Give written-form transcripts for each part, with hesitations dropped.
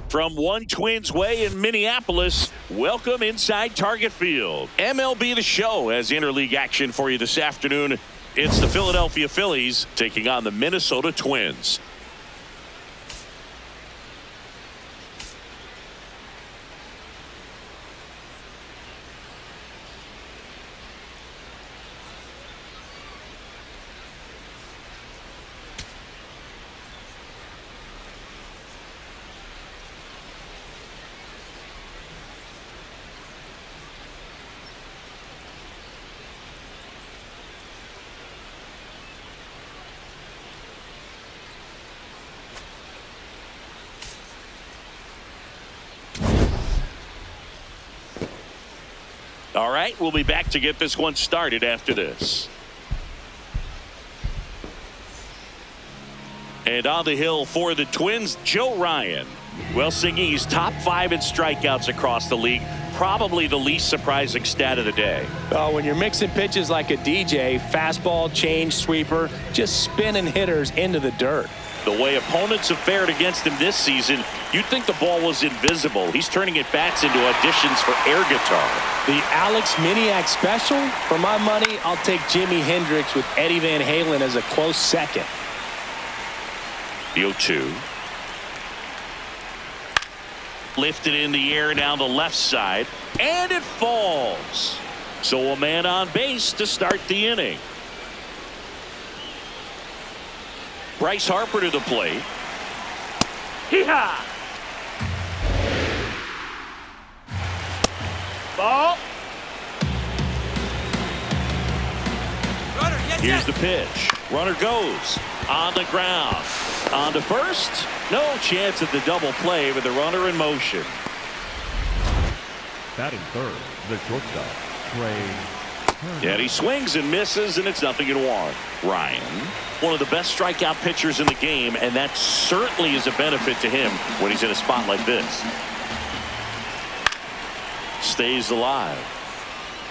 From One Twins Way in Minneapolis, welcome inside Target Field. MLB The Show has interleague action for you this afternoon. It's the Philadelphia Phillies taking on the Minnesota Twins. All right, we'll be back to get this one started after this. And on the hill for the Twins, Joe Ryan. Well, Singy, he's top 5 in strikeouts across the league. Probably the least surprising stat of the day. Oh, when you're mixing pitches like a DJ, fastball, change, sweeper, just spinning hitters into the dirt. The way opponents have fared against him this season, you'd think the ball was invisible. He's turning at bats into auditions for air guitar. The Alex Miniak special? For my money, I'll take Jimi Hendrix with Eddie Van Halen as a close second. The 0-2. Lifted in the air down the left side, and it falls. So a man on base to start the inning. Bryce Harper to the plate. Hee-haw! Ball. Runner, yes, Here's the pitch. Runner goes on the ground. On to first. No chance at the double play with the runner in motion. Batting third, the shortstop, Trey. Yeah, he swings and misses, and it's 0-1. Ryan, one of the best strikeout pitchers in the game, and that certainly is a benefit to him when he's in a spot like this. Stays alive.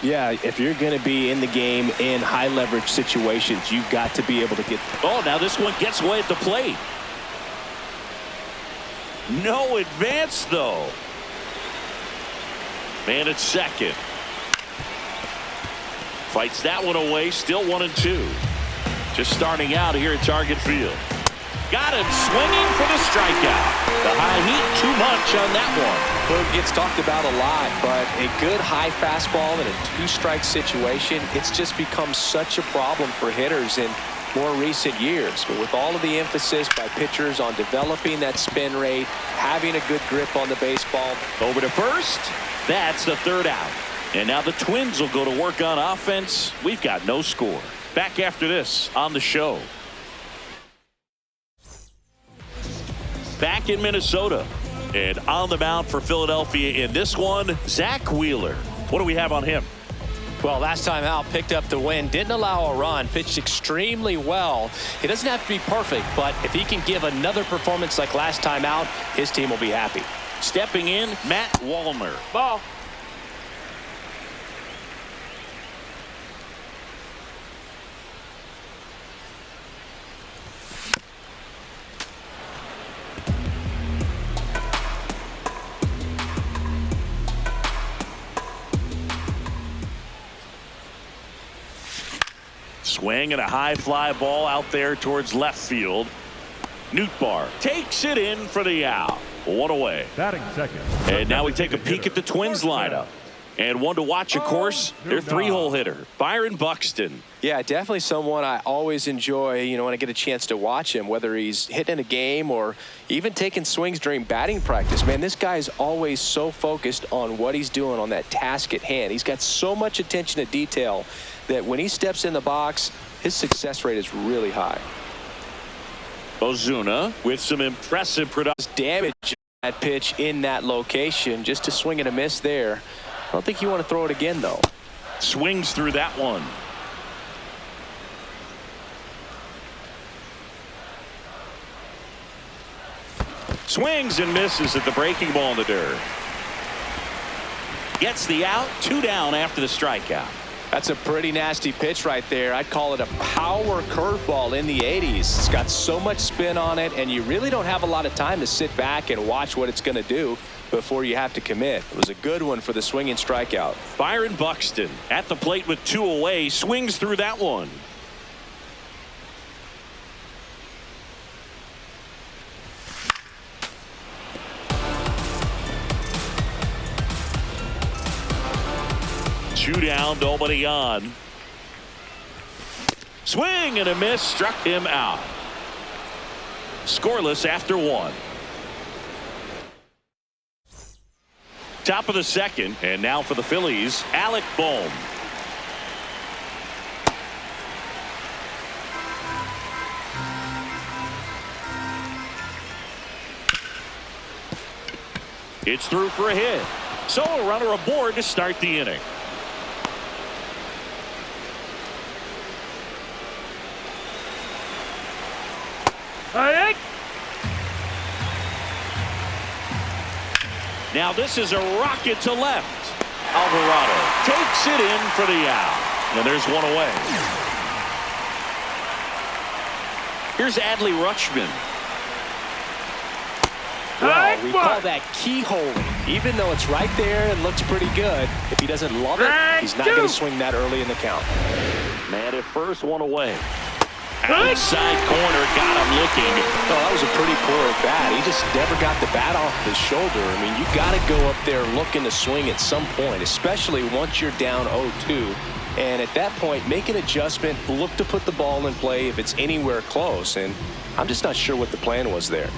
Yeah, if you're going to be in the game in high leverage situations, you've got to be able to get. Oh, now this one gets away at the plate. No advance, though. Man at second. Fights that one away, still 1-2. Just starting out here at Target Field. Got him swinging for the strikeout. The high heat, too much on that one. Well, it gets talked about a lot, but a good high fastball in a 2-strike situation, it's just become such a problem for hitters in more recent years. But with all of the emphasis by pitchers on developing that spin rate, having a good grip on the baseball. Over to first. That's the third out. And now the Twins will go to work on offense. We've got no score. Back after this on the show. Back in Minnesota. And on the mound for Philadelphia in this one, Zach Wheeler. What do we have on him? Well, last time out, picked up the win, didn't allow a run, pitched extremely well. He doesn't have to be perfect, but if he can give another performance like last time out, his team will be happy. Stepping in, Matt Wallner. Ball. Swing and a high fly ball out there towards left field. Nootbaar takes it in for the out. One away. Batting second. And now we take a peek at the Twins lineup. And one to watch, of course, their 3-hole hitter, Byron Buxton. Yeah, definitely someone I always enjoy, when I get a chance to watch him, whether he's hitting a game or even taking swings during batting practice. Man, this guy is always so focused on what he's doing on that task at hand. He's got so much attention to detail that when he steps in the box, his success rate is really high. Ozuna with some impressive production. Damage that pitch in that location, just to swing and a miss there. I don't think you want to throw it again, though. Swings through that one. Swings and misses at the breaking ball in the dirt. Gets the out, 2 down after the strikeout. That's a pretty nasty pitch right there. I'd call it a power curveball in the 80s. It's got so much spin on it, and you really don't have a lot of time to sit back and watch what it's going to do before you have to commit. It was a good one for the swinging strikeout. Byron Buxton at the plate with 2 away, swings through that one. Two down, nobody on. Swing and a miss, struck him out. Scoreless after 1. Top of the second, and now for the Phillies, Alec Bohm. It's through for a hit. So a runner aboard to start the inning. Now this is a rocket to left. Alvarado takes it in for the out. And there's one away. Here's Adley Rutschman. Well, we call that keyholing. Even though it's right there and looks pretty good, if he doesn't love it, he's not going to swing that early in the count. Man at first, one away. Outside corner, got him looking. Oh, that was a pretty poor at bat. He just never got the bat off his shoulder. I mean, you got to go up there looking to swing at some point, especially once you're down 0-2. And at that point, make an adjustment, look to put the ball in play if it's anywhere close. And I'm just not sure what the plan was there.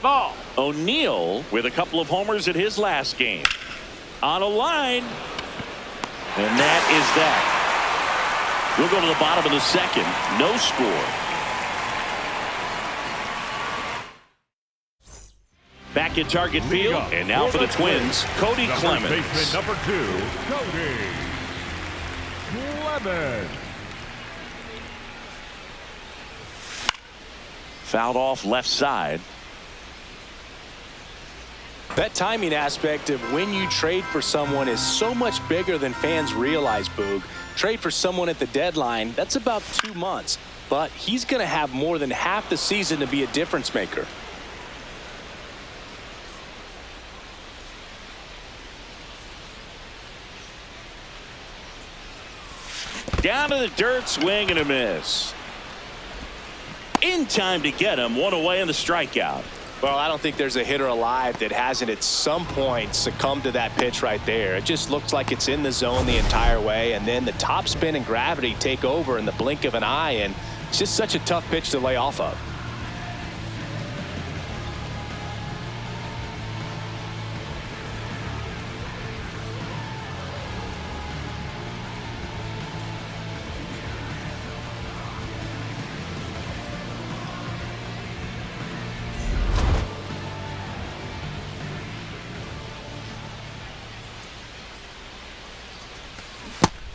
Ball. O'Neill with a couple of homers in his last game. On a line. And that is that. We'll go to the bottom of the second. No score. Back in Target Field. And now for the Twins, Cody Clemens. Baseman number 2, Cody Clemens. Fouled off left side. That timing aspect of when you trade for someone is so much bigger than fans realize, Boog. Trade for someone at the deadline, that's about 2 months. But he's going to have more than half the season to be a difference maker. Down to the dirt, swing and a miss. In time to get him, one away in the strikeout. Well, I don't think there's a hitter alive that hasn't at some point succumbed to that pitch right there. It just looks like it's in the zone the entire way, and then the top spin and gravity take over in the blink of an eye, and it's just such a tough pitch to lay off of.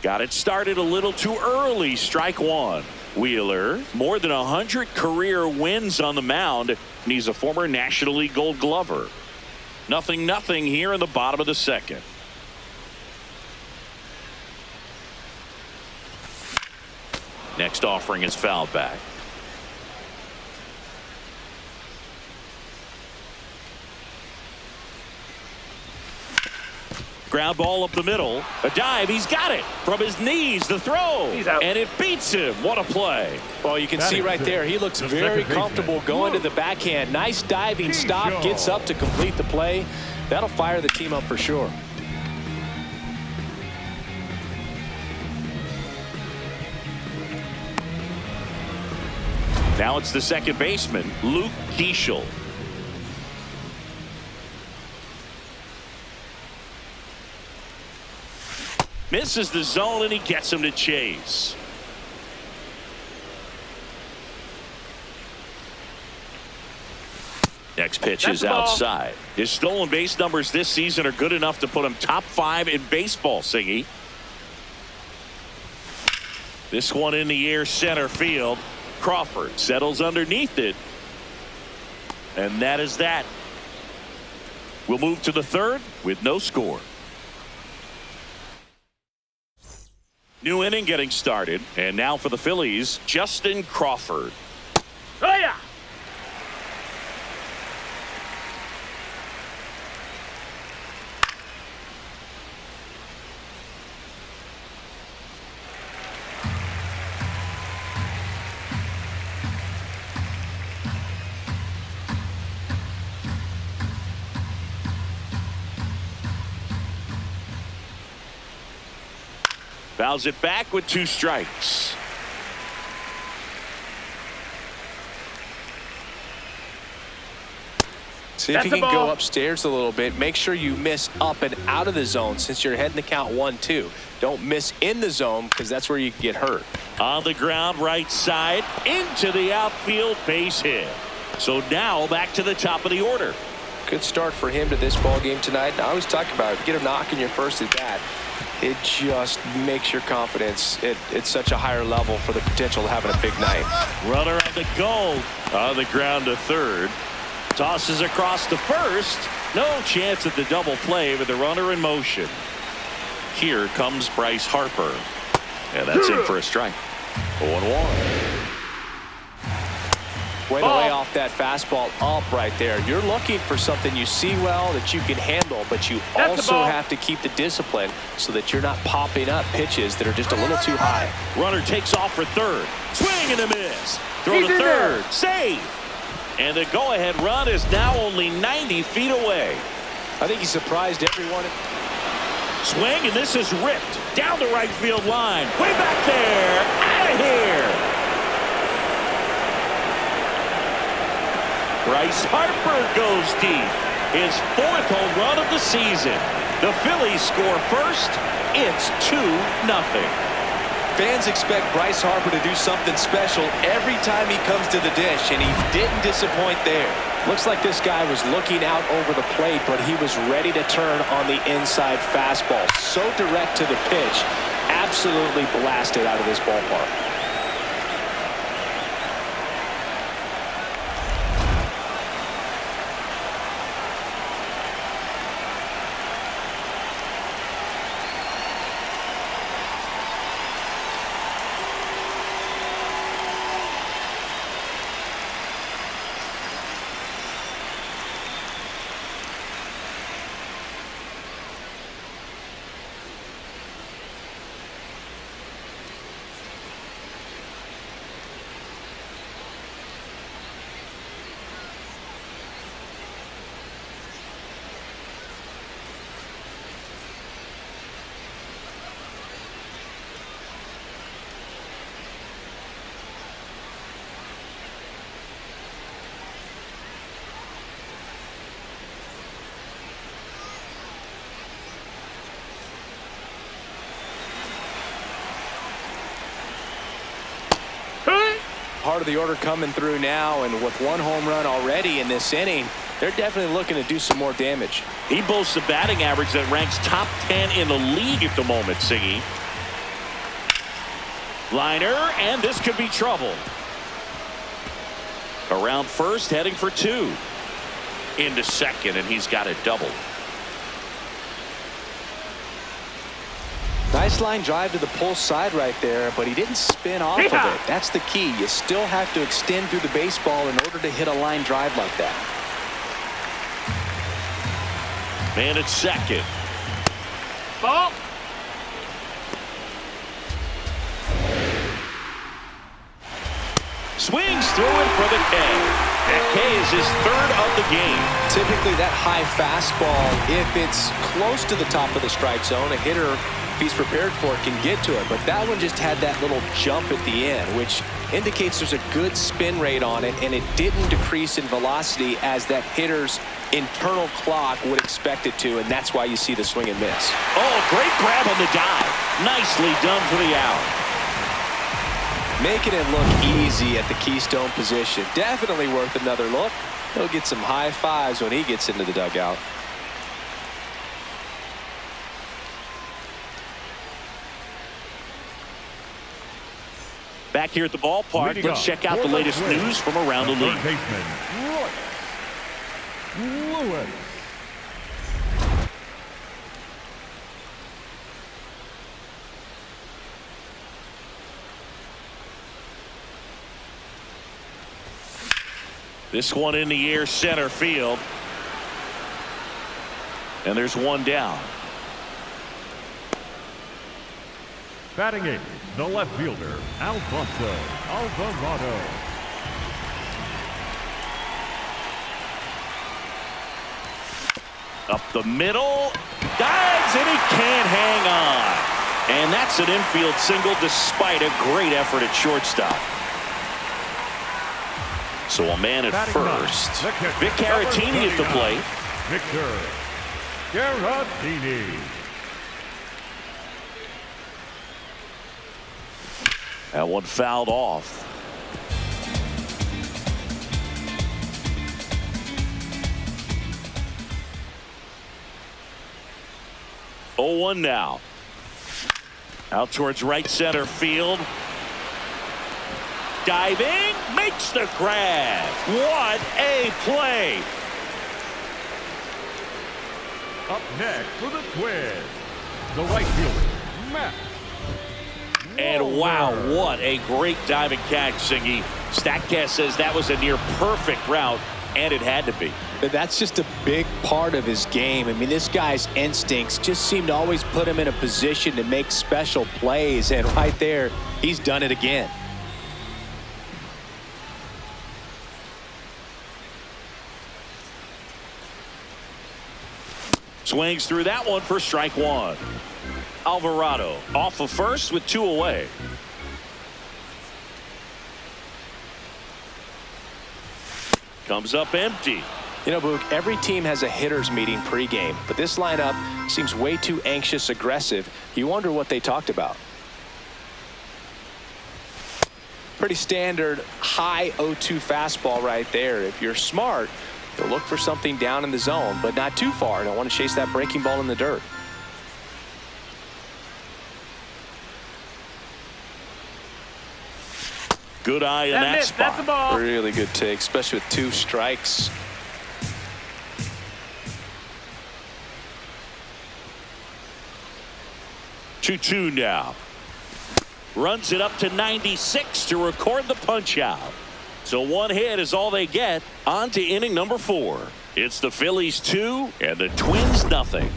Got it started a little too early. Strike 1. Wheeler, more than 100 career wins on the mound, and he's a former National League Gold Glover. 0-0 here in the bottom of the second. Next offering is fouled back. Ground ball up the middle. A dive. He's got it. From his knees, the throw. And it beats him. What a play. Well, you can see right there, he looks very comfortable going to the backhand. Nice diving stop. Gets up to complete the play. That'll fire the team up for sure. Now it's the second baseman, Luke Keeschel. Misses the zone, and he gets him to chase. Next pitch is outside. His stolen base numbers this season are good enough to put him top 5 in baseball, Singy. This one in the air, center field. Crawford settles underneath it. And that is that. We'll move to the third with no score. New inning getting started. And now for the Phillies, Justin Crawford. Oh, yeah. Fouls it back with 2 strikes. See if you can go upstairs a little bit. Make sure you miss up and out of the zone since you're heading to count 1-2. Don't miss in the zone because that's where you can get hurt. On the ground, right side, into the outfield, base hit. So now back to the top of the order. Good start for him to this ball game tonight. And I always talk about it. Get a knock in your first at bat. It just makes your confidence at such a higher level for the potential of having a big night. Runner on the goal. On the ground to third. Tosses across to first. No chance at the double play with the runner in motion. Here comes Bryce Harper. And that's in for a strike. 0-1. Way to lay off that fastball up right there. You're looking for something you see well that you can handle, but you also have to keep the discipline so that you're not popping up pitches that are just a little too high. Runner takes off for third. Swing and a miss. Throw to third. Safe. And the go-ahead run is now only 90 feet away. I think he surprised everyone. Swing, and this is ripped down the right field line. Way back there. Out of here. Bryce Harper goes deep. His 4th home run of the season. The Phillies score first. It's 2-0. Fans expect Bryce Harper to do something special every time he comes to the dish, and he didn't disappoint there. Looks like this guy was looking out over the plate, but he was ready to turn on the inside fastball. So direct to the pitch. Absolutely blasted out of this ballpark. Part of the order coming through now, and with 1 home run already in this inning, they're definitely looking to do some more damage. He boasts a batting average that ranks top 10 in the league at the moment, Siggy. Liner, and this could be trouble. Around first, heading for 2. Into second, and he's got a double. Nice line drive to the pull side right there, but he didn't spin off of it. That's the key. You still have to extend through the baseball in order to hit a line drive like that. Man at second. Ball. Swings through it for the K. That K is his 3rd of the game. Typically that high fastball, if it's close to the top of the strike zone, a hitter, if he's prepared for it, can get to it. But that one just had that little jump at the end, which indicates there's a good spin rate on it, and it didn't decrease in velocity as that hitter's internal clock would expect it to, and that's why you see the swing and miss. Oh, great grab on the dive. Nicely done for the out. Making it look easy at the keystone position. Definitely worth another look. He'll get some high fives when he gets into the dugout. Back here at the ballpark, let's check out the latest news from around the league. This one in the air, center field. And there's one down. Batting 8th, the left fielder, Alfonso Alvarado. Up the middle, dives, and he can't hang on. And that's an infield single despite a great effort at shortstop. So a man at Batting first. Vic Caratini at the plate. Victor Caratini. That one fouled off. Oh, 1 now. Out towards right center field. Diving, makes the grab. What a play. Up next for the Twins, the right fielder, Matt. And wow, what a great diving catch, Singy. Statcast says that was a near perfect route, and it had to be. That's just a big part of his game. I mean, this guy's instincts just seem to always put him in a position to make special plays, and right there, he's done it again. Swings through that one for strike 1. Alvarado off of first with 2 away. Comes up empty. You know, Boog, every team has a hitters meeting pregame, but this lineup seems way too anxious aggressive. You wonder what they talked about. Pretty standard high 0-2 fastball right there. If you're smart, you'll look for something down in the zone, but not too far. Don't want to chase that breaking ball in the dirt. Good eye in that spot. That's the ball. Really good take, especially with 2 strikes. Two now. Runs it up to 96 to record the punch out. So 1 hit is all they get. On to inning number 4. It's the Phillies 2 and the Twins nothing.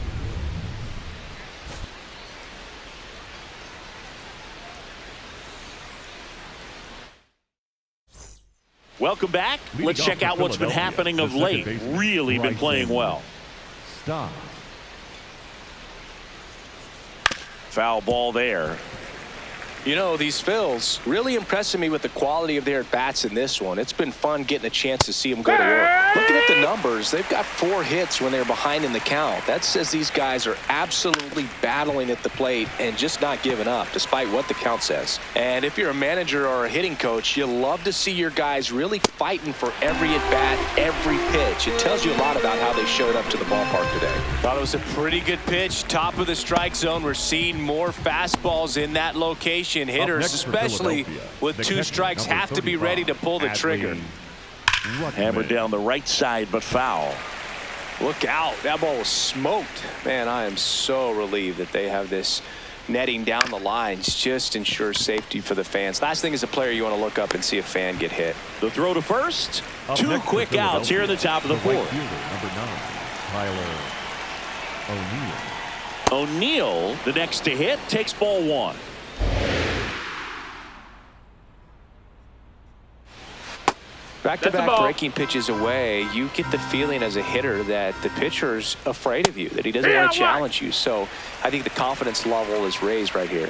Welcome back. Let's check out what's been happening of late. Really been playing well. Stop. Foul ball there. You know, these Phils really impressing me with the quality of their at-bats in this one. It's been fun getting a chance to see them go to work. Looking at the numbers, they've got 4 hits when they're behind in the count. That says these guys are absolutely battling at the plate and just not giving up, despite what the count says. And if you're a manager or a hitting coach, you love to see your guys really fighting for every at-bat, every pitch. It tells you a lot about how they showed up to the ballpark today. Thought it was a pretty good pitch. Top of the strike zone. We're seeing more fastballs in that location. Hitters, especially with 2 strikes, have to be ready to pull the trigger. Hammered down the right side, but foul. Look out. That ball was smoked. Man, I am so relieved that they have this netting down the lines. Just ensures safety for the fans. Last thing as a player, you want to look up and see a fan get hit. The throw to first. 2 quick outs here in the top of the 4th. Number 9, Tyler O'Neill. O'Neill, the next to hit, takes ball 1. Back-to-back breaking pitches away, you get the feeling as a hitter that the pitcher's afraid of you, that he doesn't want to challenge you. So I think the confidence level is raised right here.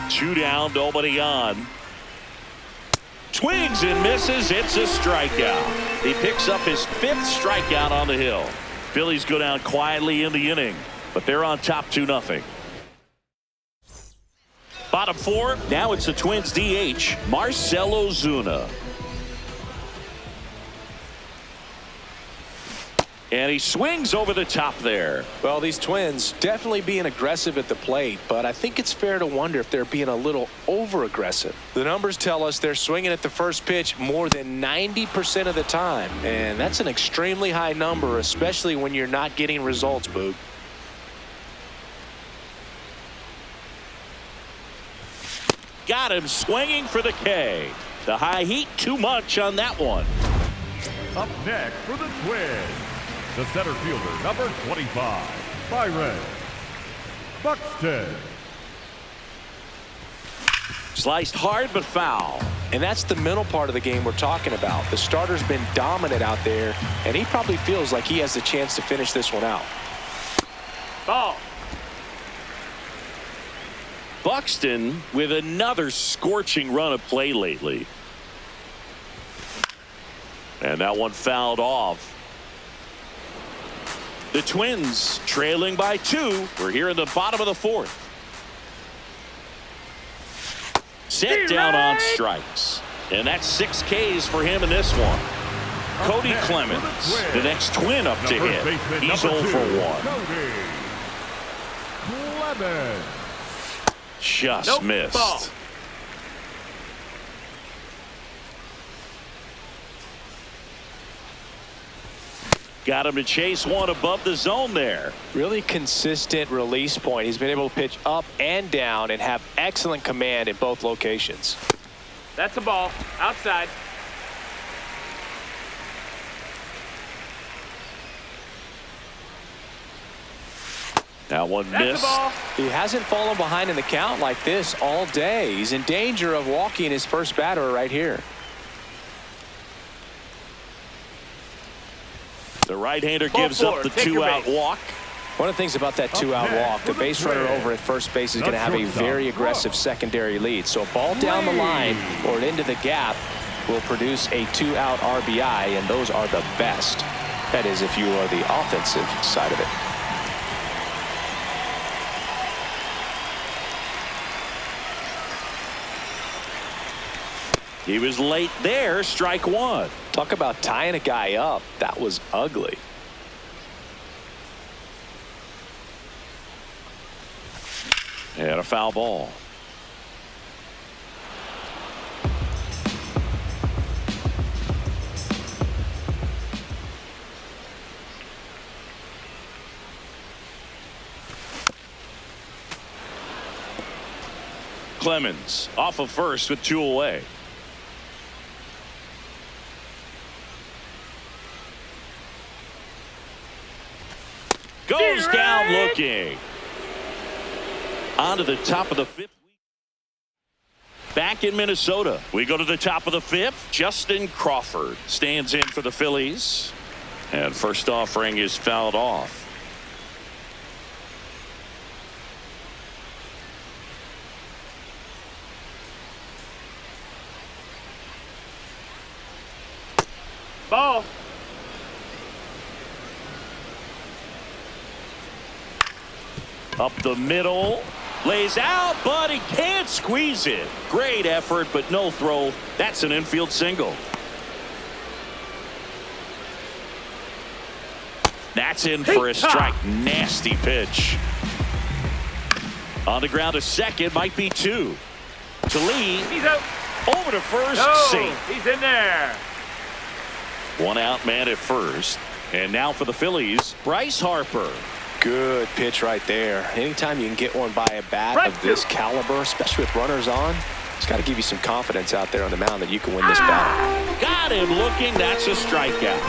Two down, nobody on. Swings and misses. It's a strikeout. He picks up his 5th strikeout on the hill. Phillies go down quietly in the inning, but they're on top 2-0. Bottom 4, now it's the Twins DH, Marcell Ozuna. And he swings over the top there. Well, these Twins definitely being aggressive at the plate, but I think it's fair to wonder if they're being a little over-aggressive. The numbers tell us they're swinging at the first pitch more than 90% of the time, and that's an extremely high number, especially when you're not getting results, Boog. Got him swinging for the K. The high heat, too much on that one. Up next for the Twins, the center fielder, number 25, Byron Buxton. Sliced hard but foul. And that's the mental part of the game we're talking about. The starter's been dominant out there, and he probably feels like he has the chance to finish this one out. Ball. Buxton with another scorching run of play lately. And that one fouled off. The Twins trailing by 2. We're here in the bottom of the 4th. Set down on strikes. And that's 6 Ks for him in this one. Cody Clemens, the next Twin up to hit. He's 0 for 1. Cody Clemens. Just missed. Ball. Got him to chase one above the zone there. Really consistent release point. He's been able to pitch up and down and have excellent command in both locations. That's a ball. Outside. That one That's missed. a ball. He hasn't fallen behind in the count like this all day. He's in danger of walking his first batter right here. The right-hander Ball gives up four. the Take your 2-out base. walk. One of the things about that 2-out walk, the base runner over at first base is going to have a very aggressive secondary lead. So a ball down the line or into the gap will produce a 2-out RBI, and those are the best. That is, if you are the offensive side of it. He was late there. Strike 1. Talk about tying a guy up. That was ugly. And a foul ball. Clemens off of first with 2 away. Goes down looking. On to the top of the 5th. Back in Minnesota, we go to the top of the 5th. Justin Crawford stands in for the Phillies. And first offering is fouled off. Ball. Up the middle. Lays out, but he can't squeeze it. Great effort, but no throw. That's an infield single. That's in for a strike. Nasty pitch. On the ground to second, might be 2. To Lee. He's out. Over to first. No, Safe. he's in there. 1 out man at first. And now for the Phillies, Bryce Harper. Good pitch right there. Anytime you can get one by a bat of this caliber, especially with runners on, it's got to give you some confidence out there on the mound that you can win this battle. Got him looking. That's a strikeout.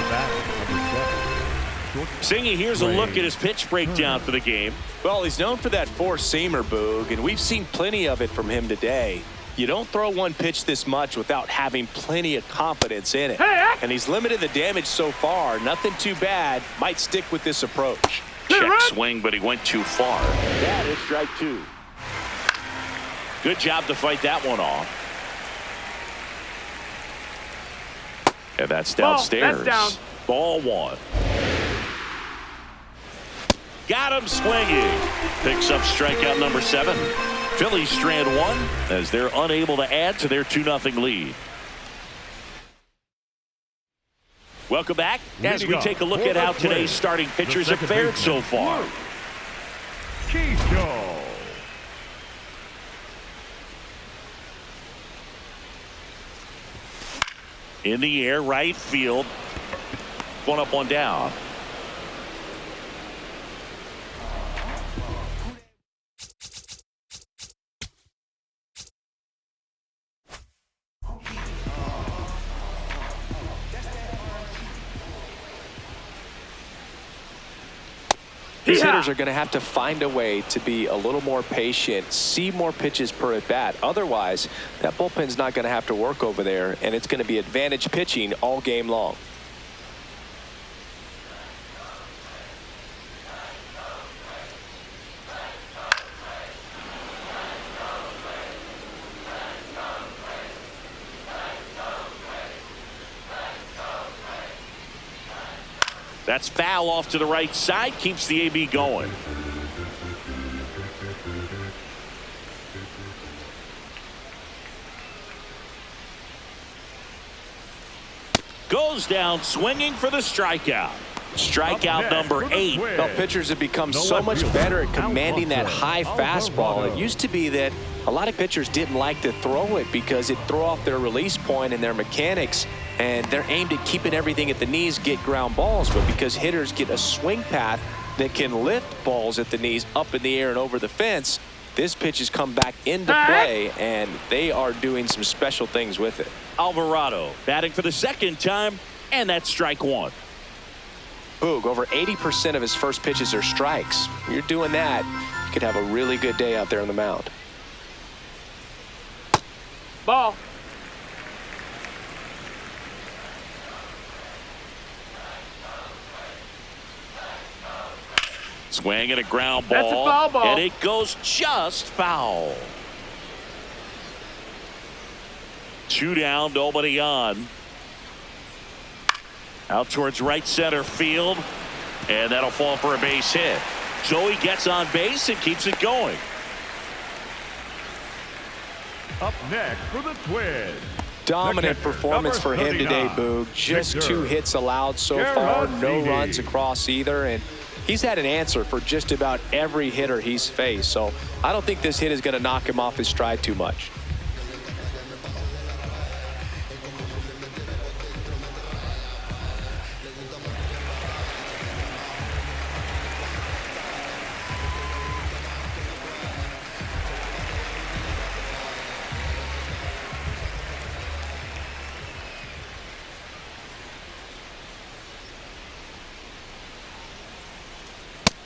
Singy, here's a look at his pitch breakdown for the game. Well, he's known for that four-seamer, Boog, and we've seen plenty of it from him today. You don't throw one pitch this much without having plenty of confidence in it. And he's limited the damage so far. Nothing too bad. Might stick with this approach. Check swing, but he went too far. That is strike 2. Good job to fight that one off. And that's downstairs. That's down. Ball 1. Got him swinging. Picks up strikeout number 7. Phillies strand 1 as they're unable to add to their 2-0 lead. Welcome back as we take a look at how today's starting pitchers have fared so far. Keyshaw. In the air, right field. 1 up, 1 down. These hitters are going to have to find a way to be a little more patient, see more pitches per at bat. Otherwise, that bullpen's not going to have to work over there, and it's going to be advantage pitching all game long. That's foul off to the right side, keeps the AB going. Goes down swinging for the strikeout. Strikeout number 8. Well, pitchers have become so much better at commanding that high fastball. It used to be that a lot of pitchers didn't like to throw it because it'd throw off their release point and their mechanics, and they're aimed at keeping everything at the knees, get ground balls. But because hitters get a swing path that can lift balls at the knees up in the air and over the fence, this pitch has come back into play, and they are doing some special things with it. Alvarado batting for the second time, and that's strike 1. Boog, over 80% of his first pitches are strikes. When you're doing that, you could have a really good day out there on the mound. Ball. Swing and a ground ball. That's a foul ball. And it goes just foul. 2 down, nobody on. Out towards right center field. And that'll fall for a base hit. Joey gets on base and keeps it going. Up next for the Twins. Dominant catcher, performance for him today, 39, Boog. Just Victor 2 hits allowed so far. No Gerhard runs across either. And he's had an answer for just about every hitter he's faced. So I don't think this hit is going to knock him off his stride too much.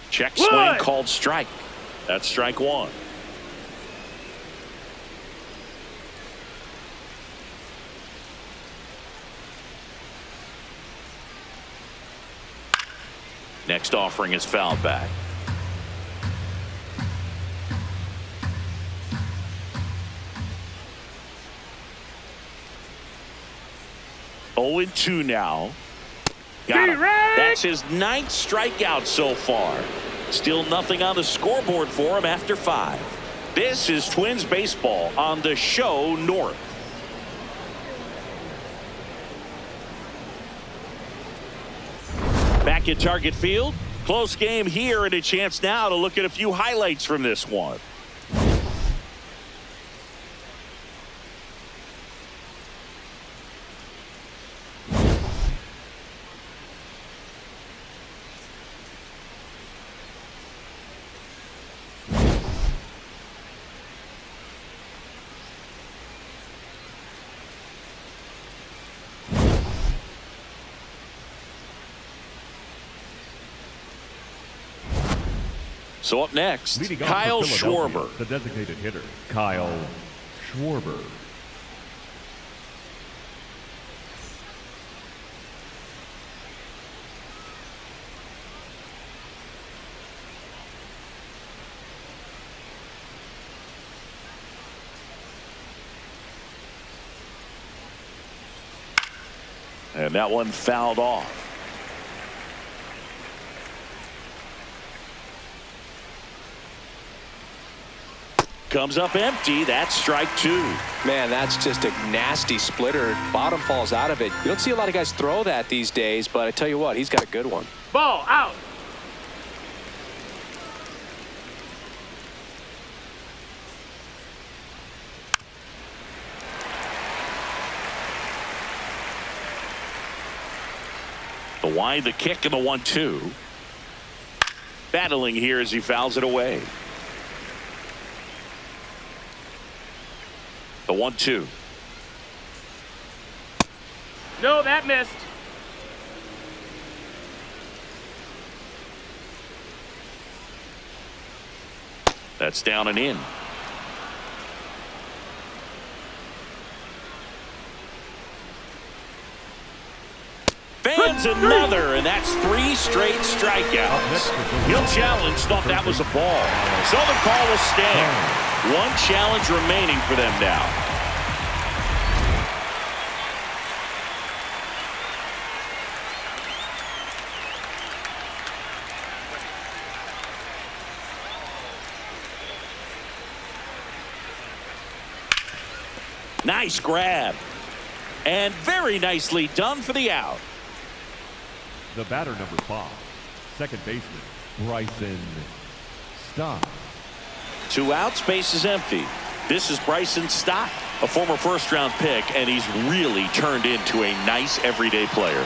Check swing called strike. That's strike 1. Next offering is fouled back. Oh and 2 now. Got him. That's his 9th strikeout so far. Still nothing on the scoreboard for him after 5. This is Twins baseball on the show North. Back at Target Field. Close game here, and a chance now to look at a few highlights from this one. So up next, Leading off Kyle for Philadelphia, Schwarber. The designated hitter, Kyle Schwarber. And that one fouled off. Comes up empty. That's strike 2. Man, that's just a nasty splitter. Bottom falls out of it. You don't see a lot of guys throw that these days, but I tell you what, he's got a good one. Ball out. The wind, the kick, and the 1-2. Battling here as he fouls it away. The 1-2. No, that missed. That's down and in. Fans another, and that's 3 straight strikeouts. He'll challenge, thought that was a ball. So the call will stand. 1 challenge remaining for them now. Nice grab. And very nicely done for the out. The batter, number 5, second baseman, Bryson Stott. 2 outs, base is empty. This is Bryson Stott, a former first-round pick, and he's really turned into a nice everyday player.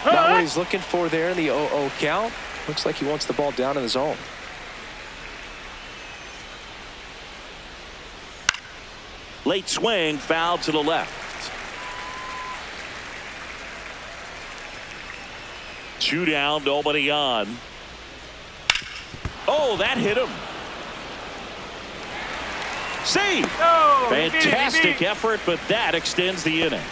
Not what he's looking for there in the 0-0 count. Looks like he wants the ball down in the zone. Late swing, foul to the left. 2 down, nobody on. Oh, that hit him. Save. Oh, Fantastic effort, but that extends the inning.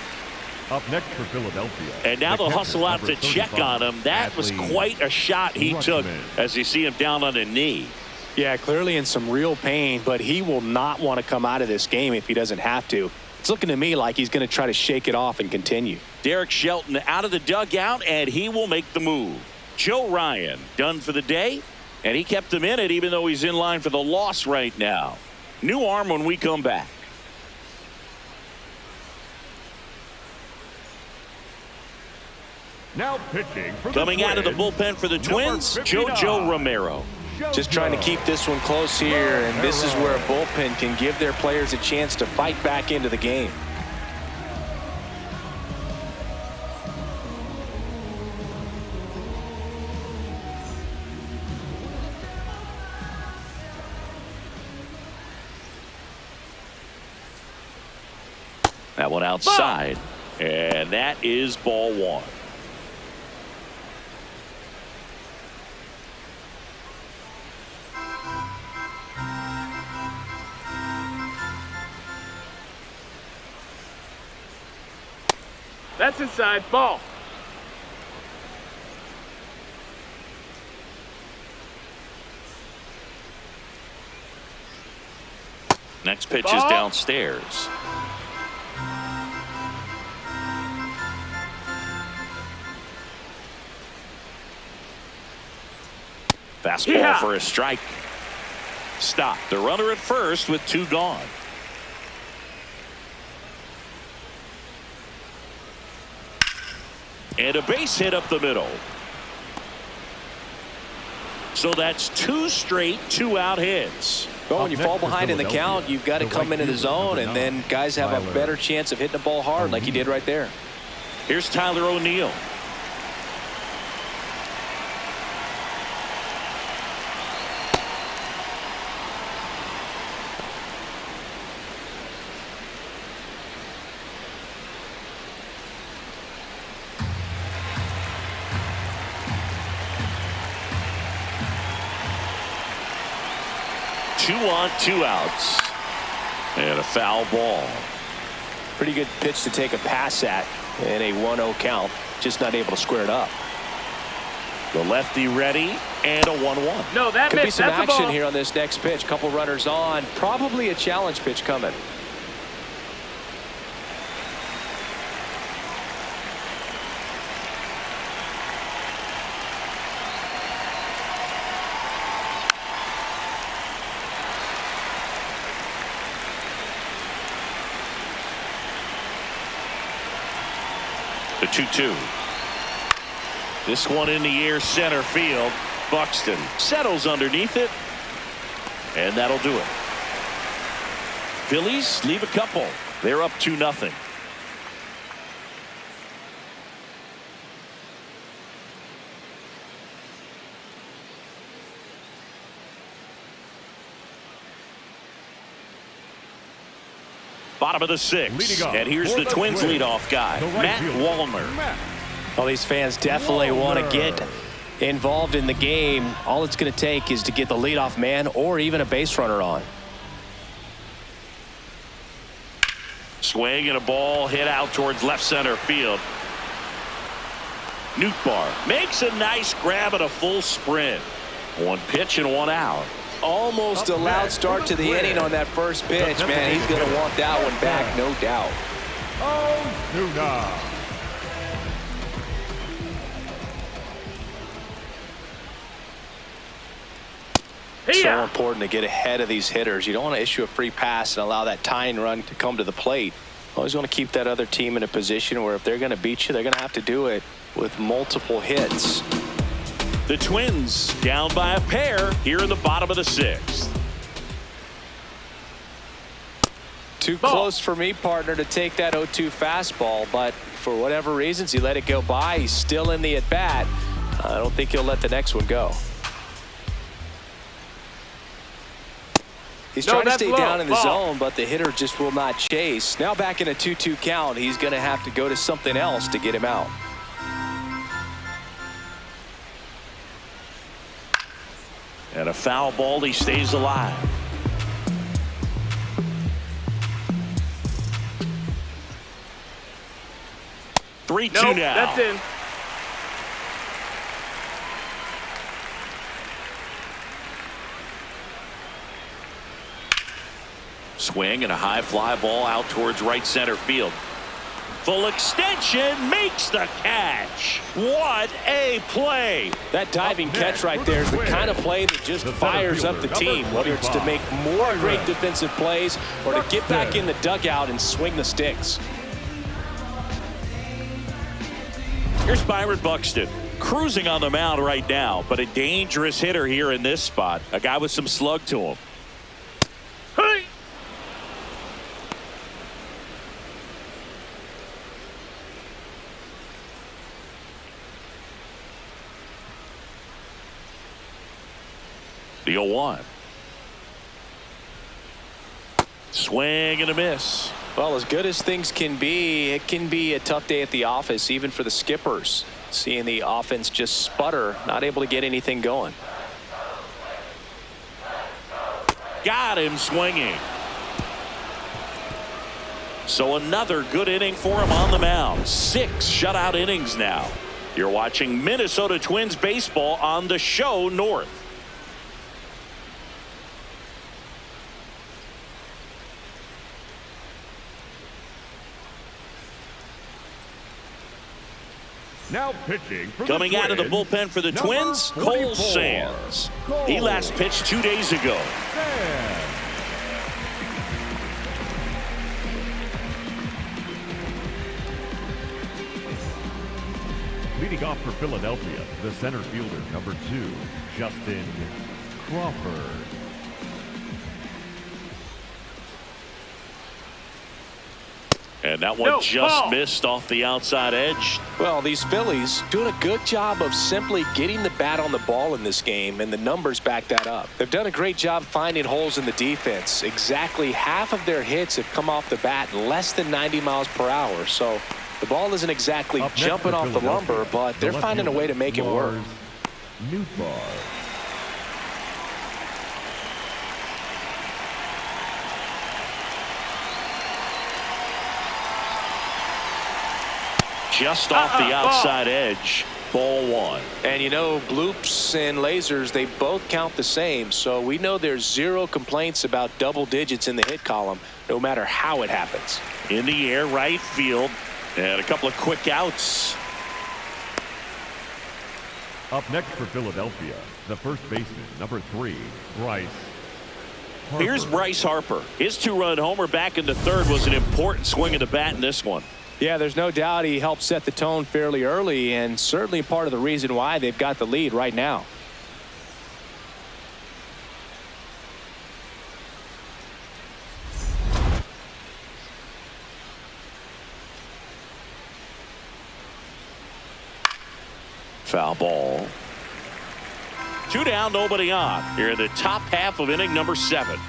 Up next for Philadelphia. And now they'll hustle out to check on him. That was quite a shot he took as you see him down on a knee. Yeah, clearly in some real pain, but he will not want to come out of this game if he doesn't have to. It's looking to me like he's going to try to shake it off and continue. Derek Shelton out of the dugout, and he will make the move. Joe Ryan done for the day, and he kept him in it even though he's in line for the loss right now. New arm when we come back. Now pitching for Coming the out of the Twins, bullpen for the Twins, number 59, JoJo Romero. Just trying to keep this one close here, and this is where a bullpen can give their players a chance to fight back into the game. That one outside, and that is ball 1. That's inside. Ball. Next pitch is downstairs. Fastball for a strike. Stop. The runner at first with 2 gone. And a base hit up the middle. So that's 2 straight 2-out hits. Well, when you fall behind in the count, you've got to come into the zone, and then guys have a better chance of hitting the ball hard like he did right there. Here's Tyler O'Neill. Two on, 2 outs. And a foul ball. Pretty good pitch to take a pass at in a 1-0 count. Just not able to square it up. The lefty ready, and a 1-1. No, that Could be missed. some That's a action ball. here on this next pitch. Couple runners on. Probably a challenge pitch coming. The 2-2. This one in the air, center field. Buxton settles underneath it, and that'll do it. Phillies leave a couple. They're up 2-0. Bottom of the 6th, and here's the Twins leadoff guy, Matt Wallner. Well, these fans definitely want to get involved in the game, all it's going to take is to get the leadoff man or even a base runner on. Swing and a ball hit out towards left center field. Nootbaar makes a nice grab at a full sprint. One pitch and one out. Almost a loud start to the inning on that first pitch, man. He's going to want that one back, no doubt. Ozuna. So important to get ahead of these hitters. You don't want to issue a free pass and allow that tying run to come to the plate. Always want to keep that other team in a position where if they're going to beat you, they're going to have to do it with multiple hits. The Twins down by a pair here in the bottom of the sixth. Too close for me, partner, to take that 0-2 fastball, but for whatever reasons, he let it go by. He's still in the at-bat. I don't think he'll let the next one go. He's trying to stay down in the zone, but the hitter just will not chase. Now back in a 2-2 count, he's going to have to go to something else to get him out. And a foul ball, he stays alive. Three, two now. That's in. Swing and a high fly ball out towards right center field. Full extension, makes the catch. What a play. That diving catch right there is the kind of play that just fires up the team, whether it's to make more great defensive plays or to get back in the dugout and swing the sticks. Here's Byron Buxton, cruising on the mound right now, but a dangerous hitter here in this spot. A guy with some slug to him. Hey! The 0-1. Swing and a miss. Well, as good as things can be, it can be a tough day at the office, even for the skippers. Seeing the offense just sputter, not able to get anything going. Got him swinging. So another good inning for him on the mound. 6 shutout innings now. You're watching Minnesota Twins baseball on the show North. Now pitching for Coming the out of the Twins, bullpen for the number Twins, 44, Cole Sands. He Cole last pitched 2 days ago. Sands. Leading off for Philadelphia, the center fielder, number 2, Justin Crawford. And that one just missed off the outside edge. Well, these Phillies doing a good job of simply getting the bat on the ball in this game, and the numbers back that up. They've done a great job finding holes in the defense. Exactly half of their hits have come off the bat less than 90 miles per hour. So the ball isn't exactly jumping off the lumber, but they're finding a way to make it work. Nootbaar. Just off the outside edge. Ball 1. And you know, bloops and lasers, they both count the same. So we know there's 0 complaints about double digits in the hit column, no matter how it happens. In the air, right field. And a couple of quick outs. Up next for Philadelphia, the first baseman, number 3, Bryce Harper. Here's Bryce Harper. His 2-run homer back in the third was an important swing of the bat in this one. Yeah, there's no doubt he helped set the tone fairly early, and certainly part of the reason why they've got the lead right now. Foul ball. 2 down, nobody on. Here in the top half of inning number 7.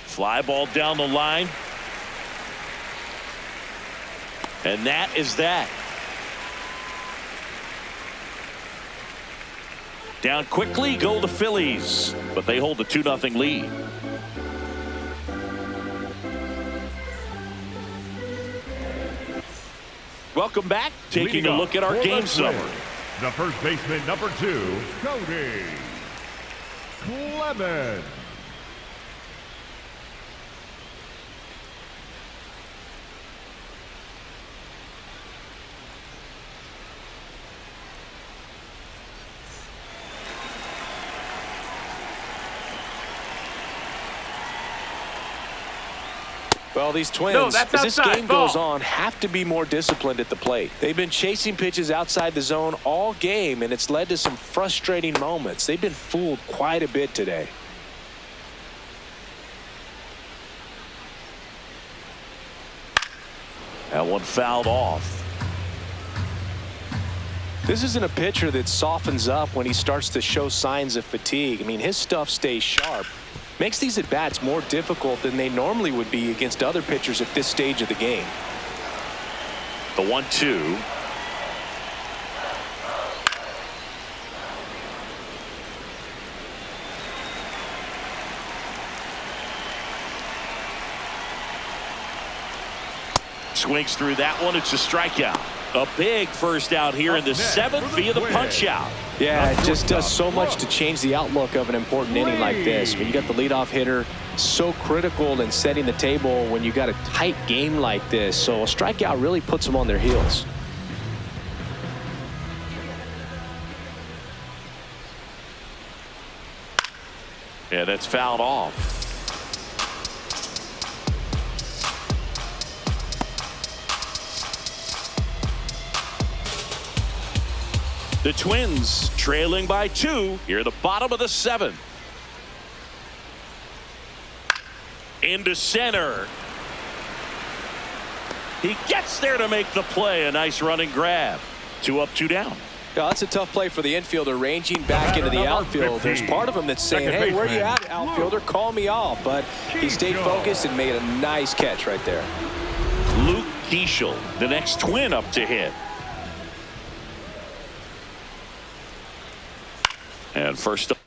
Fly ball down the line. And that is that. Down quickly go the Phillies, but they hold the 2-0 lead. Welcome back. Taking a look at our game summary. The first baseman, number 2, Cody Clemens. Well, these Twins, that's as this outside. game goes on, have to be more disciplined at the plate. They've been chasing pitches outside the zone all game, and it's led to some frustrating moments. They've been fooled quite a bit today. That one fouled off. This isn't a pitcher that softens up when he starts to show signs of fatigue. I mean, his stuff stays sharp. Makes these at-bats more difficult than they normally would be against other pitchers at this stage of the game. The 1-2. Swings through that one. It's a strikeout. A big first out here in the 7th via the punch out. Yeah, it just does so much to change the outlook of an important inning like this. When you got the leadoff hitter, so critical in setting the table when you got a tight game like this. So a strikeout really puts them on their heels. Yeah, that's fouled off. The Twins trailing by 2 here at the bottom of the 7th. Into center. He gets there to make the play. A nice running grab. 2 up, 2 down. Yeah, that's a tough play for the infielder, ranging back into the outfield. There's part of him that's saying, hey, where you at, outfielder? Call me off. But he stayed focused and made a nice catch right there. Luke Keeschel, the next Twin up to hit. And first up.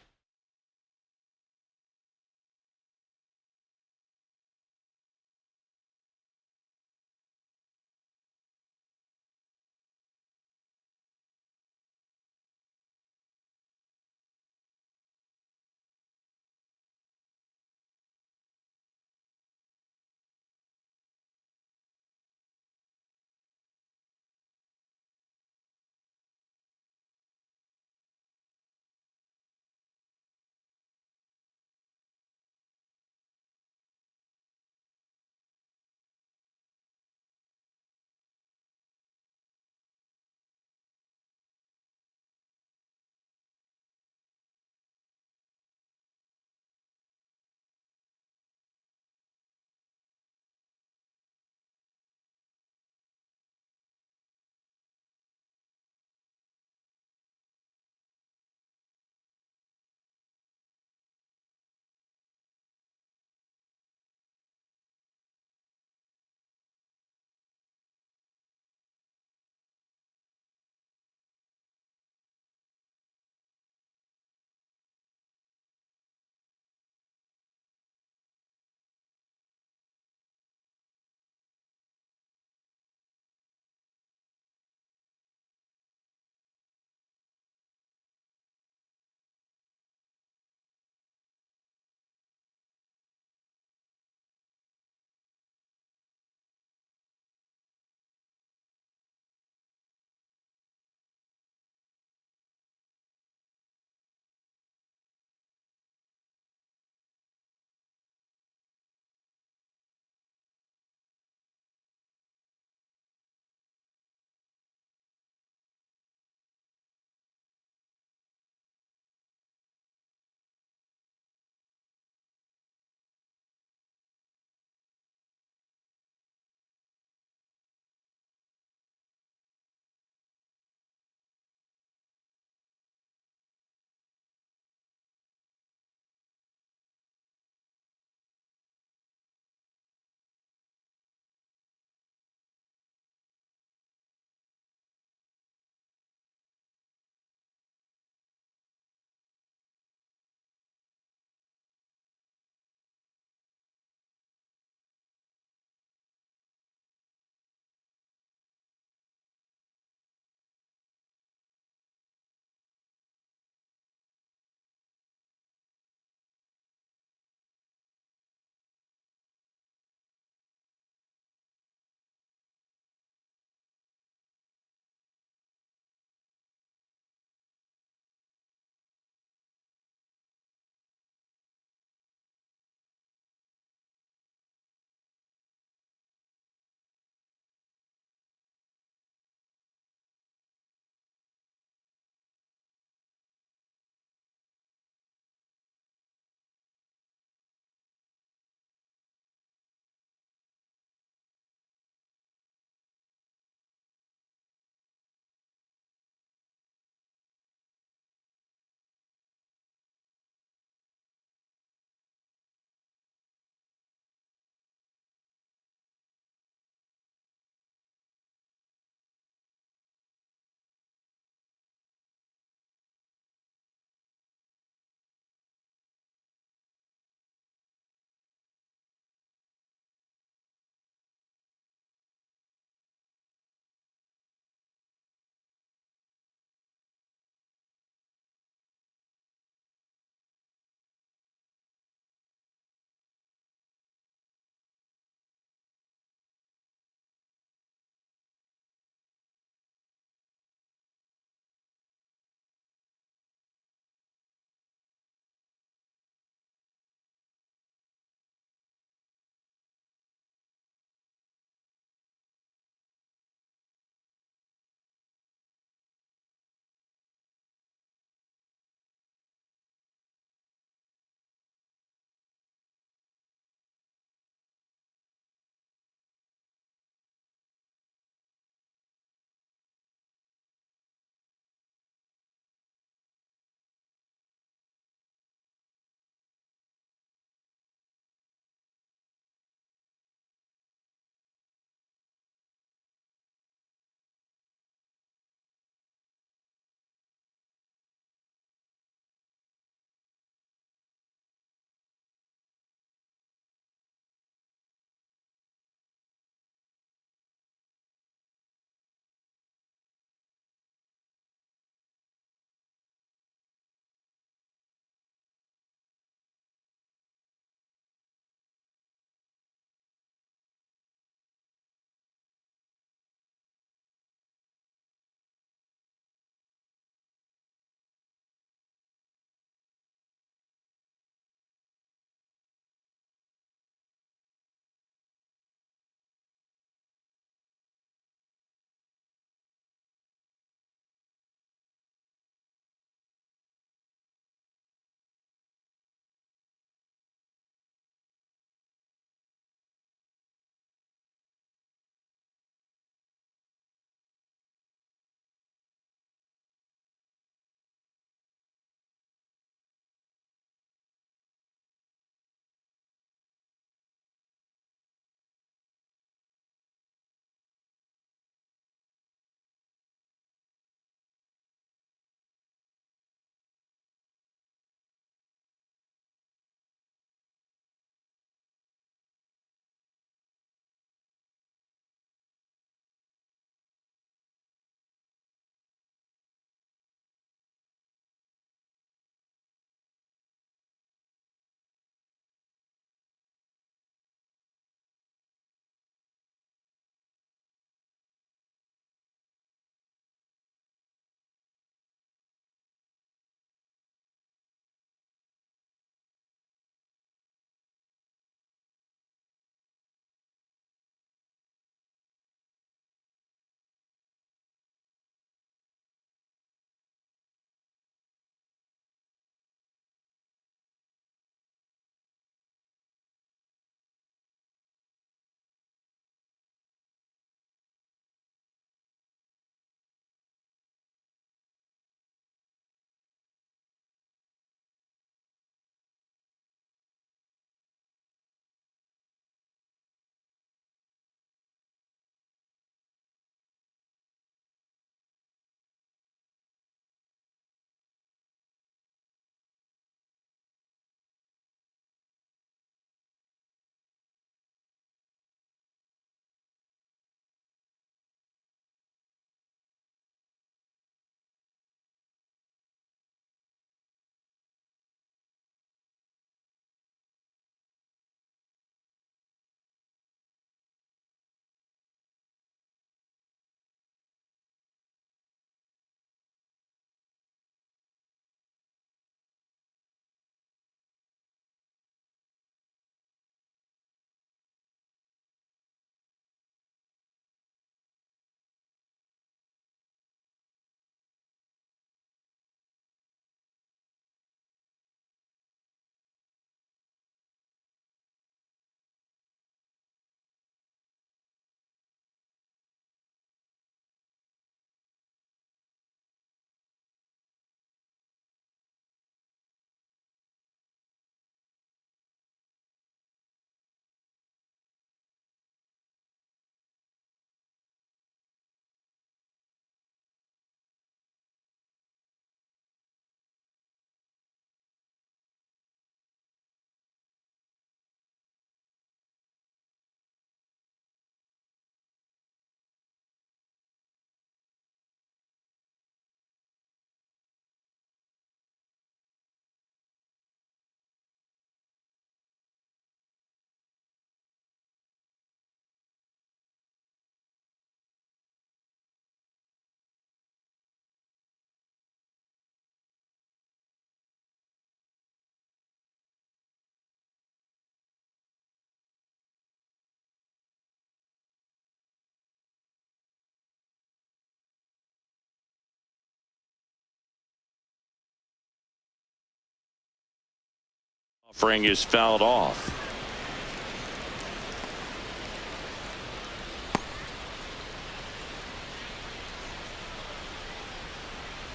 Offering is fouled off.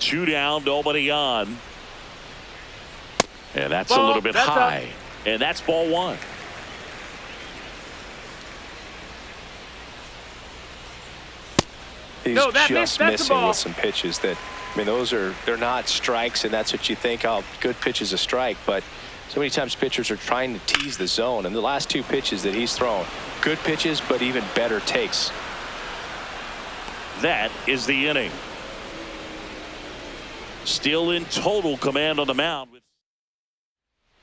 Two down, nobody on. And that's a little bit high. And that's ball one. He's just missing with some pitches that, I mean, they're not strikes, and that's what you think, oh, good pitch is a strike. But so many times pitchers are trying to tease the zone, and the last two pitches that he's thrown, good pitches, but even better takes. That is the inning. Still in total command on the mound.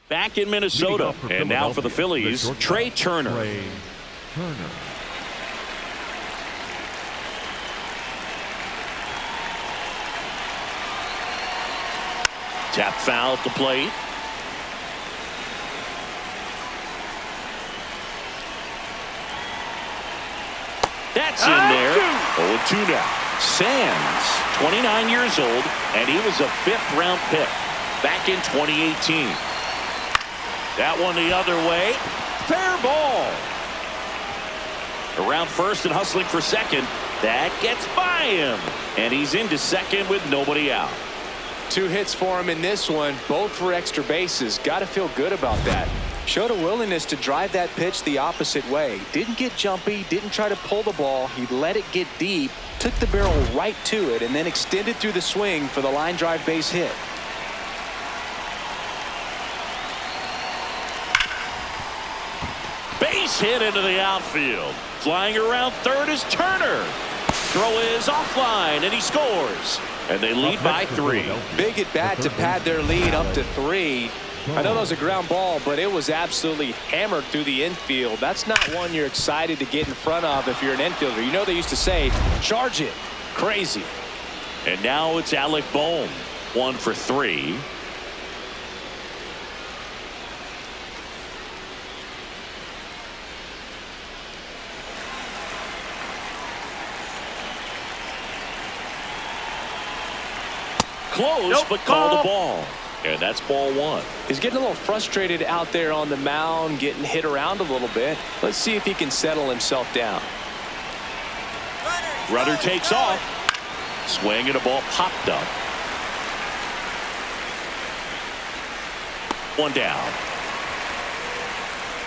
Back in Minnesota, and now for the Phillies, Trey Turner. Tap foul at the plate. That's in there. 0-2 now. Sands, 29 years old, and he was a 5th-round pick back in 2018. That one the other way. Fair ball. Around first and hustling for second. That gets by him. And he's into second with nobody out. 2 hits for him in this one, both for extra bases. Got to feel good about that. Showed a willingness to drive that pitch the opposite way. Didn't get jumpy, didn't try to pull the ball. He let it get deep, took the barrel right to it, and then extended through the swing for the line drive base hit. Base hit into the outfield. Flying around third is Turner. Throw is offline, and he scores. And they lead by 3. Big at bat to pad their lead up to 3. I know that was a ground ball, but it was absolutely hammered through the infield. That's not one you're excited to get in front of if you're an infielder. You know they used to say, charge it. Crazy. And now it's Alec Bohm. 1 for 3. Close, but call the ball. And that's ball 1. He's getting a little frustrated out there on the mound, getting hit around a little bit. Let's see if he can settle himself down. Runner takes off. Swing and a ball popped up. 1 down.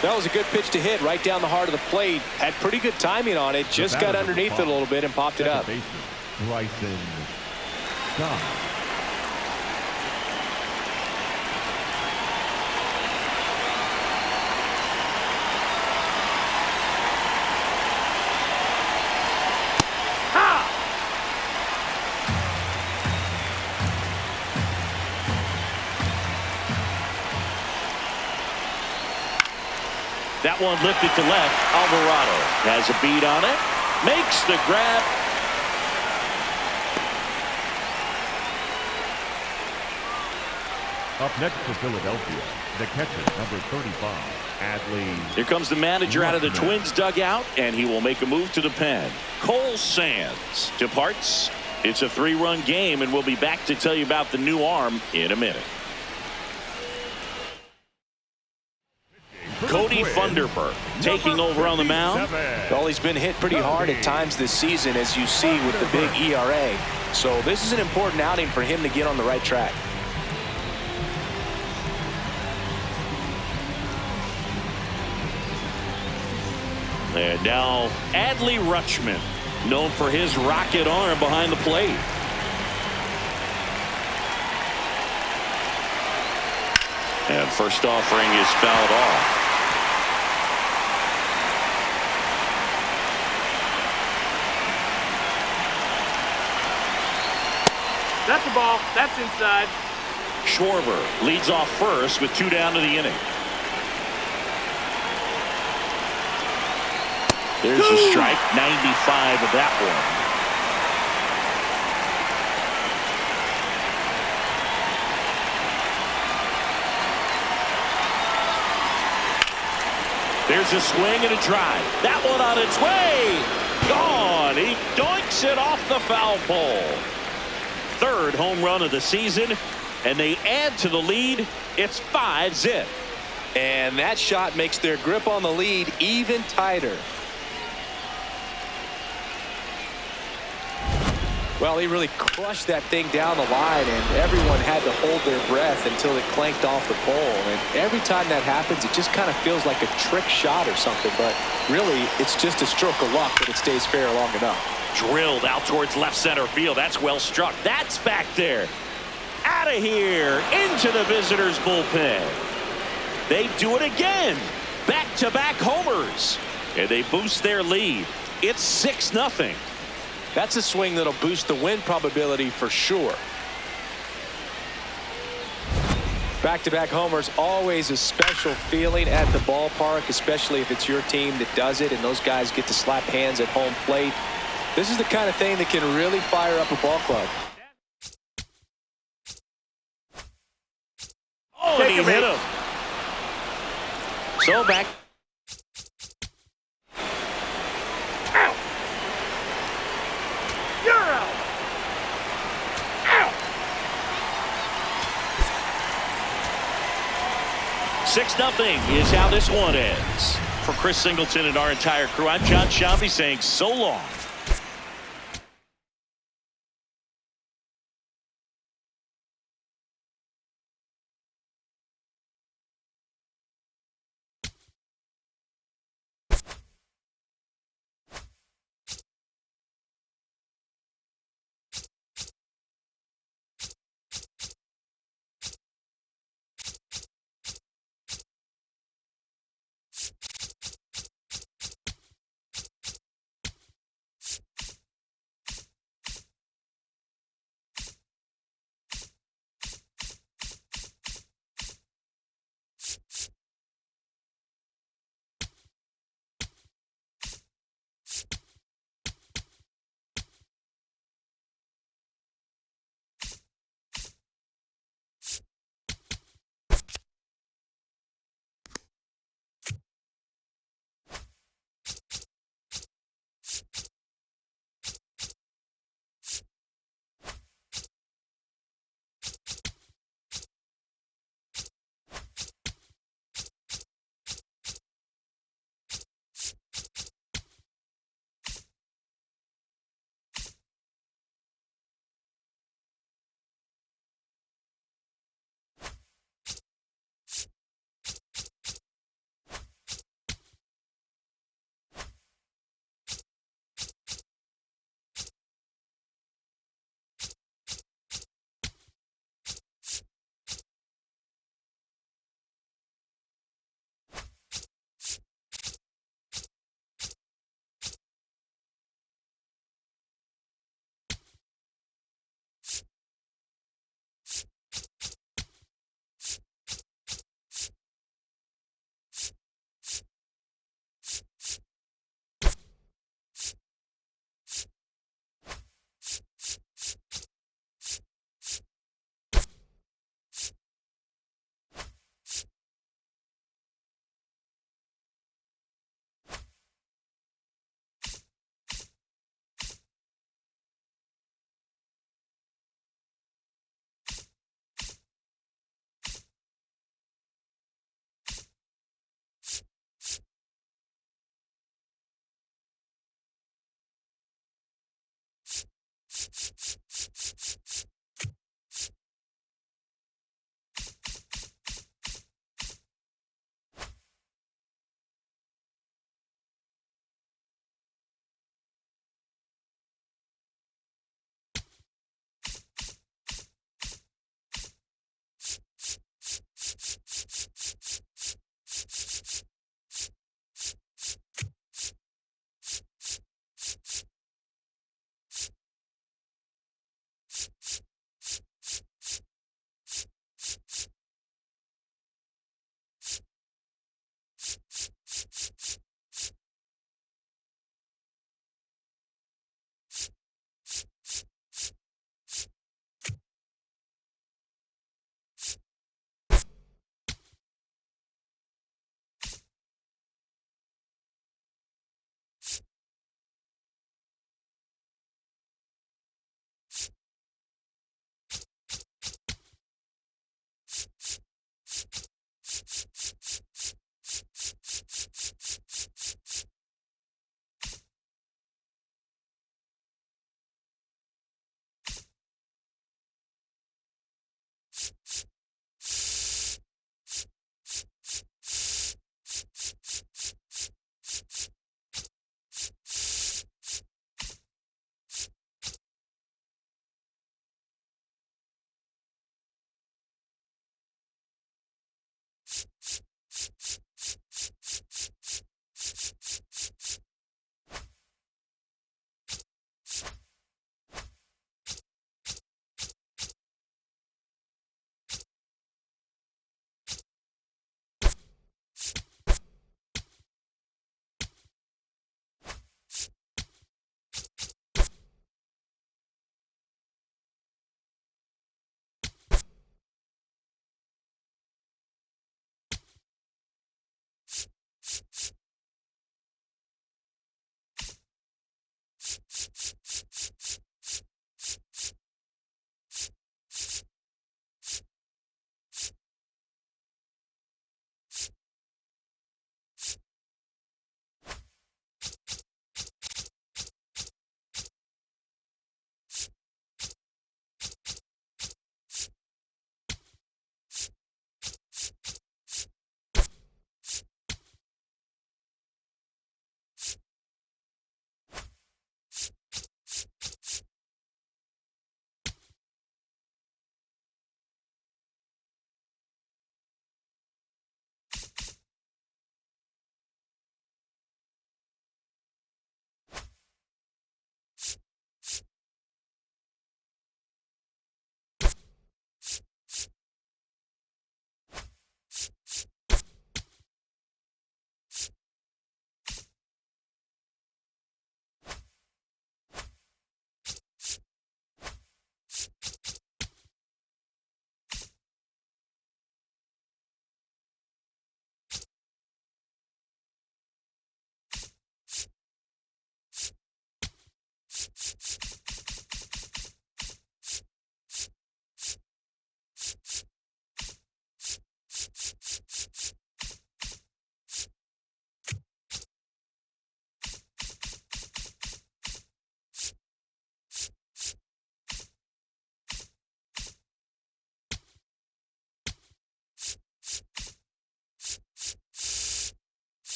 That was a good pitch to hit right down the heart of the plate. Had pretty good timing on it. Just got underneath it a little bit and popped it up. Bryson Scott. That one lifted to left. Alvarado has a beat on it. Makes the grab. Up next for Philadelphia, the catcher, number 35, Adley. Here comes the manager out of the Twins dugout, and he will make a move to the pen. Cole Sands departs. It's a 3-run game, and we'll be back to tell you about the new arm in a minute. Cody Funderburk taking over on the mound. Well, he's been hit pretty hard at times this season, as you see with the big ERA. So this is an important outing for him to get on the right track. And now Adley Rutschman, known for his rocket arm behind the plate. And first offering is fouled off. That's the ball. That's inside. Schwarber leads off first with 2 down to the inning. There's a strike. 95 of that one. There's a swing and a drive. That one on its way. Gone. He doinks it off the foul pole. 3rd home run of the season, and they add to the lead. It's 5-zip. And that shot makes their grip on the lead even tighter. Well, he really crushed that thing down the line, and everyone had to hold their breath until it clanked off the pole. And every time that happens, it just kind of feels like a trick shot or something. But really, it's just a stroke of luck that it stays fair long enough. Drilled out towards left center field. That's well struck. That's back there. Out of here. Into the visitors' bullpen. They do it again. Back-to-back homers. And they boost their lead. It's 6-0. That's a swing that'll boost the win probability for sure. Back-to-back homers, always a special feeling at the ballpark, especially if it's your team that does it and those guys get to slap hands at home plate. This is the kind of thing that can really fire up a ball club. Oh, and he hit him. So back. Out. You're out. Out. 6-0 is how this one ends. For Chris Singleton and our entire crew, I'm John Shambi saying so long.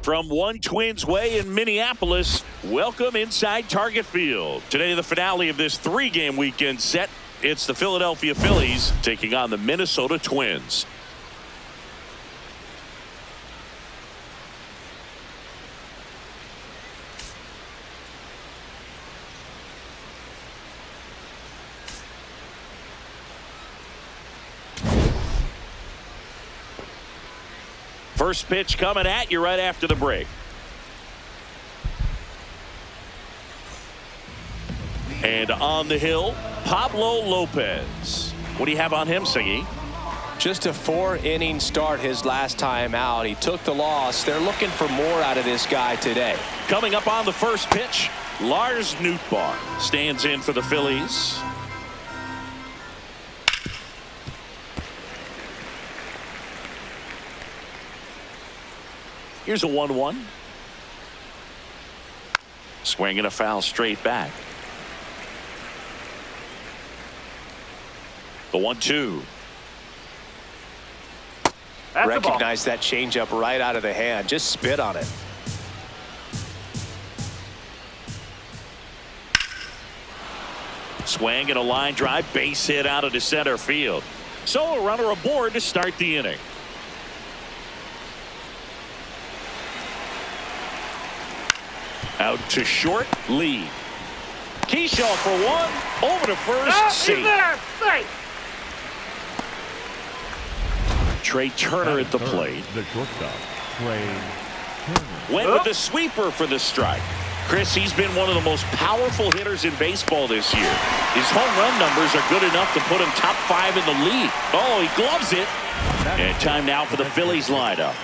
From One Twins Way in Minneapolis, welcome inside Target Field. Today, the finale of this three-game weekend set. It's the Philadelphia Phillies taking on the Minnesota Twins. First pitch coming at you right after the break. And on the hill, Pablo Lopez. What do you have on him, Singy? Just a 4-inning start his last time out. He took the loss. They're looking for more out of this guy today. Coming up on the first pitch, Lars Nootbaar stands in for the Phillies. Here's a 1-1. Swinging a foul straight back. The 1-2. Recognize that changeup right out of the hand. Just spit on it. Swing and a line drive, base hit out of the center field. So a runner aboard to start the inning. Out to short, lead. Keyshaw for one, over to first, safe. Trey Turner at the plate. The shortstop, Trey Turner. Went with the sweeper for the strike. Chris, he's been one of the most powerful hitters in baseball this year. His home run numbers are good enough to put him top 5 in the league. Oh, he gloves it. And time now for the Phillies lineup.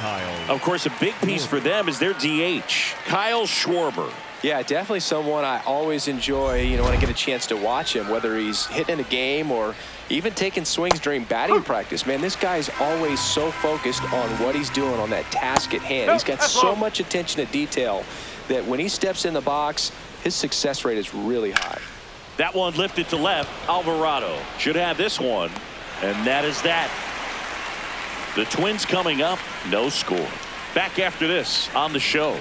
Of course, a big piece for them is their DH, Kyle Schwarber. Yeah, definitely someone I always enjoy, when I get a chance to watch him, whether he's hitting a game or even taking swings during batting practice. Man, this guy's always so focused on what he's doing on that task at hand. He's got so much attention to detail that when he steps in the box, his success rate is really high. That one lifted to left. Alvarado should have this one, and that is that. The Twins coming up, no score. Back after this on the show.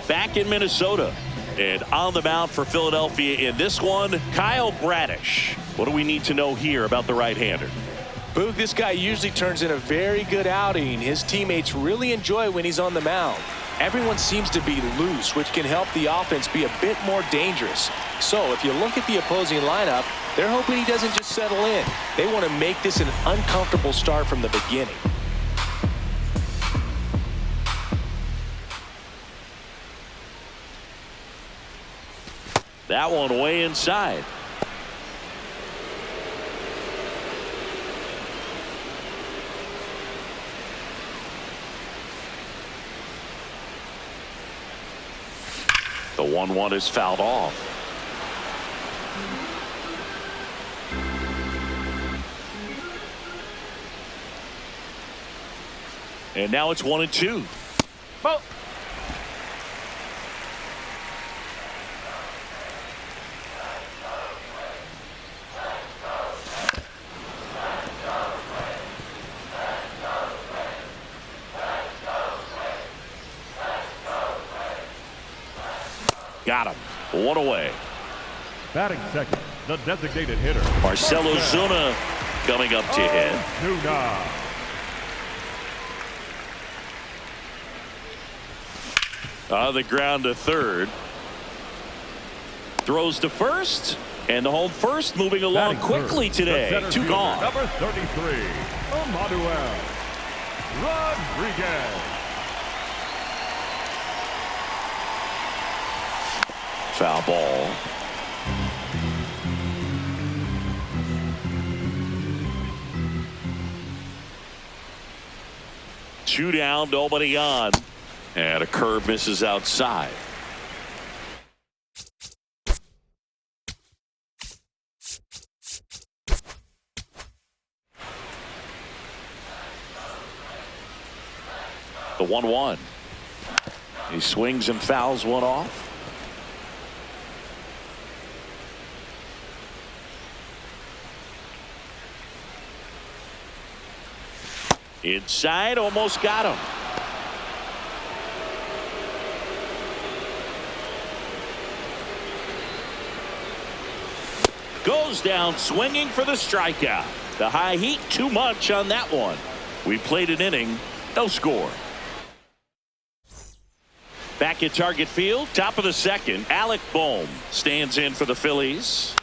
Back in Minnesota, and on the mound for Philadelphia in this one, Kyle Bradish. What do we need to know here about the right-hander? Boog, this guy usually turns in a very good outing. His teammates really enjoy when he's on the mound. Everyone seems to be loose, which can help the offense be a bit more dangerous. So if you look at the opposing lineup, they're hoping he doesn't just settle in. They want to make this an uncomfortable start from the beginning. That one way inside. The 1-1 is fouled off. And now it's 1-2. Ball. Got him. One away. Batting second, the designated hitter, Marcelo Zuna coming up to hit. Zuna. On the ground to third. Throws to first. And the home first moving along Batting quickly third, today. the center 2 fielder, gone. Number 33, Emmanuel Rodriguez. Foul ball. Two down, nobody on. And a curve misses outside. The 1-1. He swings and fouls one off. Inside, almost got him. Goes down swinging for the strikeout. The high heat, too much on that one. We played an inning, no score. Back at Target Field, top of the second, Alec Bohm stands in for the Phillies.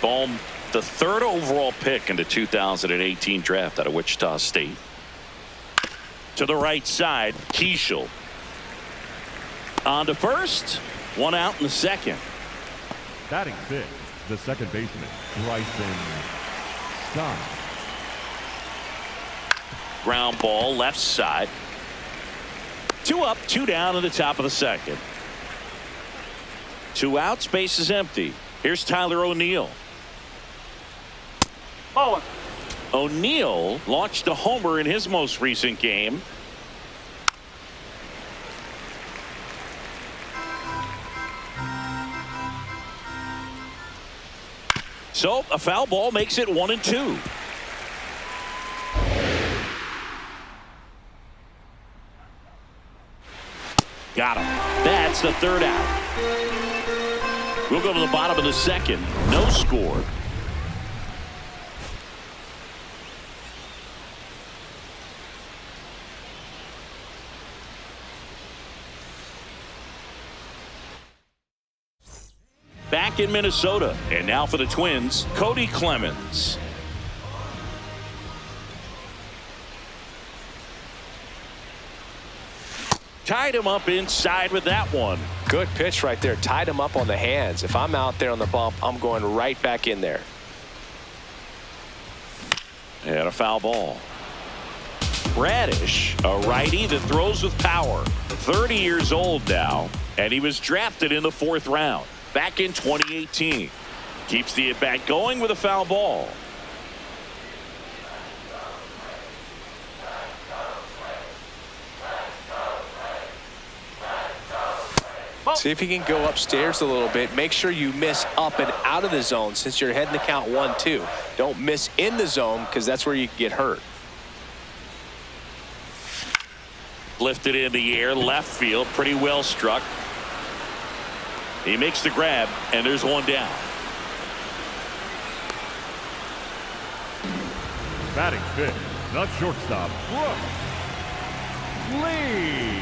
Bohm, the third overall pick in the 2018 draft out of Wichita State. To the right side, Keishel. On to first, one out in the second. Batting sixth, the second baseman, Bryson Stott. Ground ball left side. 2 up, 2 down in the top of the second. 2 outs, base is empty. Here's Tyler O'Neill. Ball. O'Neill launched a homer in his most recent game. So a foul ball makes it 1-2. Got him. That's the third out. We'll go to the bottom of the second. No score. Back in Minnesota, and now for the Twins, Cody Clemens. Tied him up inside with that one. Good pitch right there. Tied him up on the hands. If I'm out there on the bump, I'm going right back in there. And a foul ball. Bradish, a righty that throws with power. 30 years old now, and he was drafted in the 4th round back in 2018. Keeps the at-bat going with a foul ball. See if you can go upstairs a little bit. Make sure you miss up and out of the zone since you're heading to count 1-2. Don't miss in the zone because that's where you get hurt. Lifted in the air, left field, pretty well struck. He makes the grab, and there's one down. Batting fifth, the shortstop, Brooks Lee.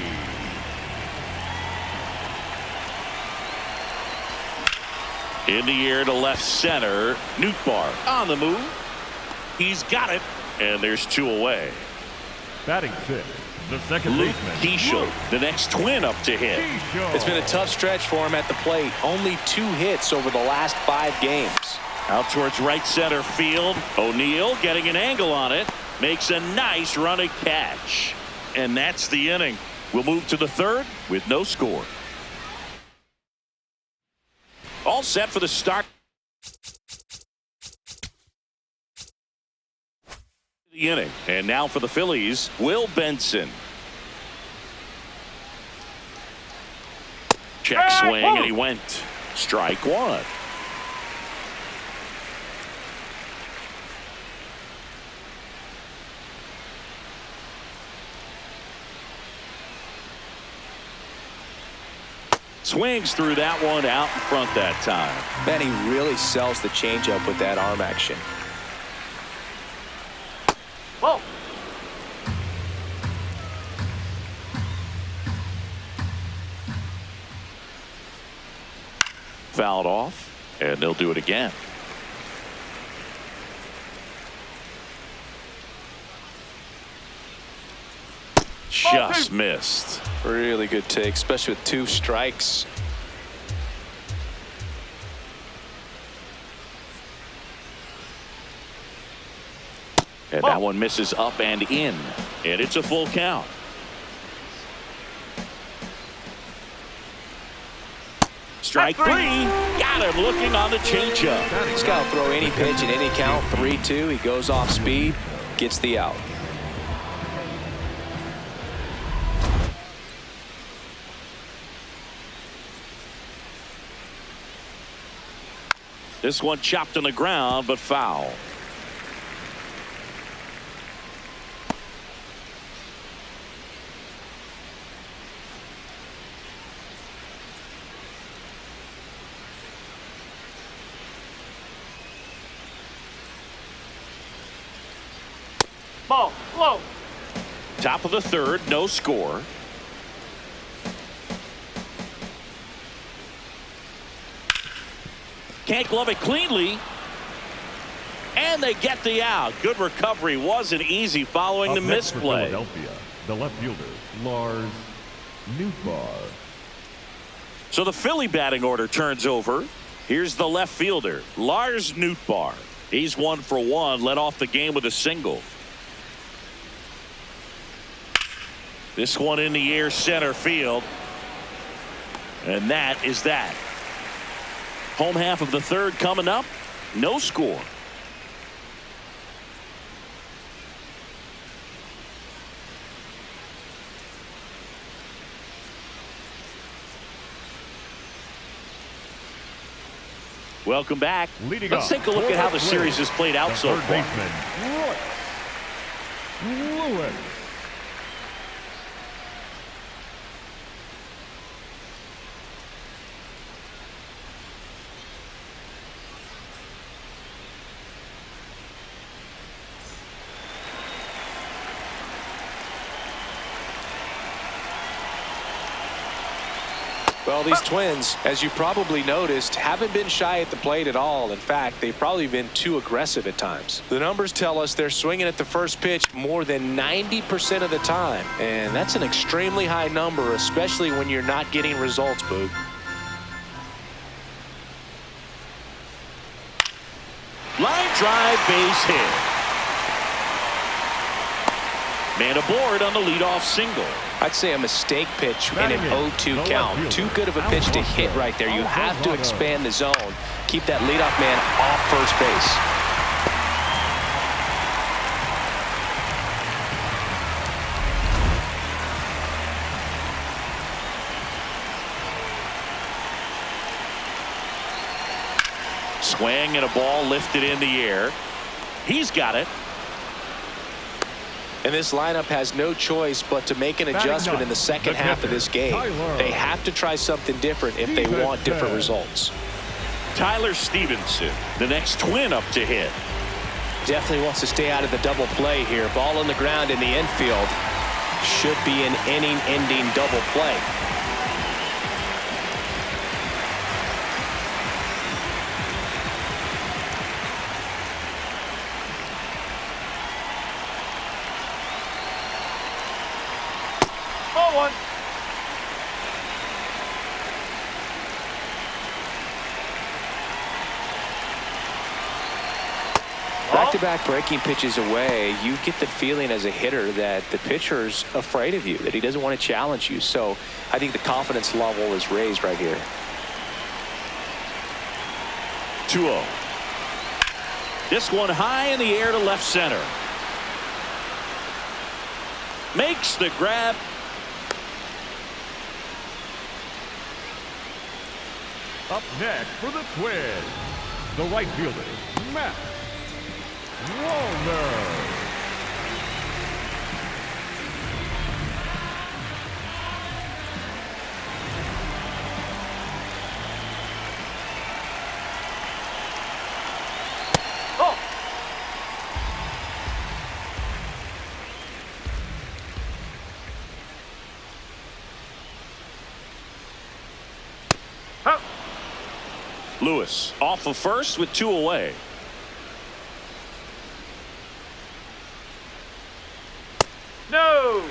In the air to left center, Nootbaar on the move. He's got it, and there's 2 away. Batting sixth, the second Luke baseman, Keishel, the next Twin up to hit. Keishel. It's been a tough stretch for him at the plate. Only 2 hits over the last 5 games. Out towards right center field. O'Neill getting an angle on it. Makes a nice running catch. And that's the inning. We'll move to the 3rd with no score. All set for the start. The inning. And now for the Phillies, Will Benson. Check swing, and he went. Strike 1. Swings through that one, out in front that time. Man, he really sells the changeup with that arm action. Ball. Fouled off, and they'll do it again. Just missed. Really good take, especially with 2 strikes. And that one misses up and in. And it's a full count. Strike 3. Got him looking on the changeup. He's got to throw any pitch at any count. 3-2. He goes off speed, gets the out. This one chopped on the ground, but foul. Ball. Low. Top of the third, no score. Can't glove it cleanly. And they get the out. Good recovery. Wasn't easy following the next for misplay. Philadelphia, the left fielder, Lars Nootbaar. So the Philly batting order turns over. Here's the left fielder, Lars Nootbaar. He's 1 for 1, led off the game with a single. This one in the air, center field. And that is that. Home half of the third coming up. No score. Welcome back. Leading Let's off, take a look at how the Lewis, series has played out the so third far. baseman, Lewis. Well, these Twins, as you probably noticed, haven't been shy at the plate at all. In fact, they've probably been too aggressive at times. The numbers tell us they're swinging at the first pitch more than 90% of the time. And that's an extremely high number, especially when you're not getting results, Boog. Line drive, base hit. Man aboard on the leadoff single. I'd say a mistake pitch in an 0-2 count. Too good of a pitch to hit right there. You have to expand the zone. Keep that leadoff man off first base. Swing and a ball lifted in the air. He's got it. And this lineup has no choice but to make an adjustment in the second half of this game. They have to try something different if they want different results. Tyler Stevenson, the next Twin up to hit. Definitely wants to stay out of the double play here. Ball on the ground in the infield. Should be an inning-ending double play. Ball 1. Back-to-back breaking pitches away, you get the feeling as a hitter that the pitcher's afraid of you, that he doesn't want to challenge you. So I think the confidence level is raised right here. 2-0. This one high in the air to left center. Makes the grab. Up next for the Twins, the right fielder, Matt Wallner. Oh. Out. Lewis off of first with 2 away. No.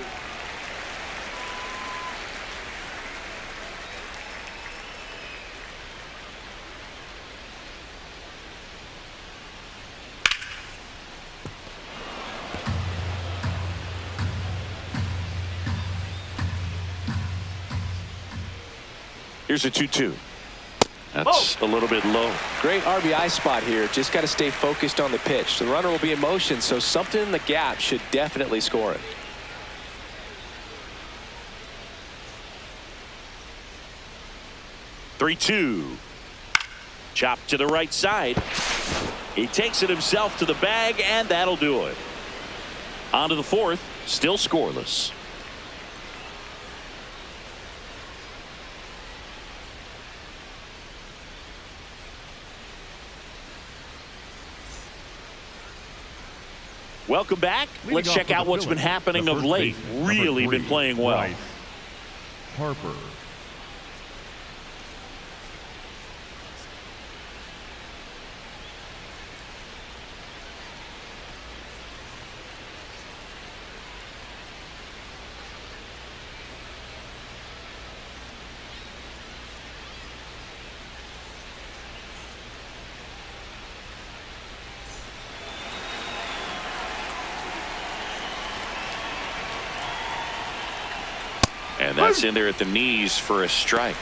Here's a 2-2. That's a little bit low. Great RBI spot here. Just got to stay focused on the pitch. The runner will be in motion, so something in the gap should definitely score it. Three-two. Chop to the right side. He takes it himself to the bag, and that'll do it. On to the fourth, still scoreless. Welcome back. Let's check out what's been happening of late. Really been playing well. Bryce Harper. And that's in there at the knees for a strike.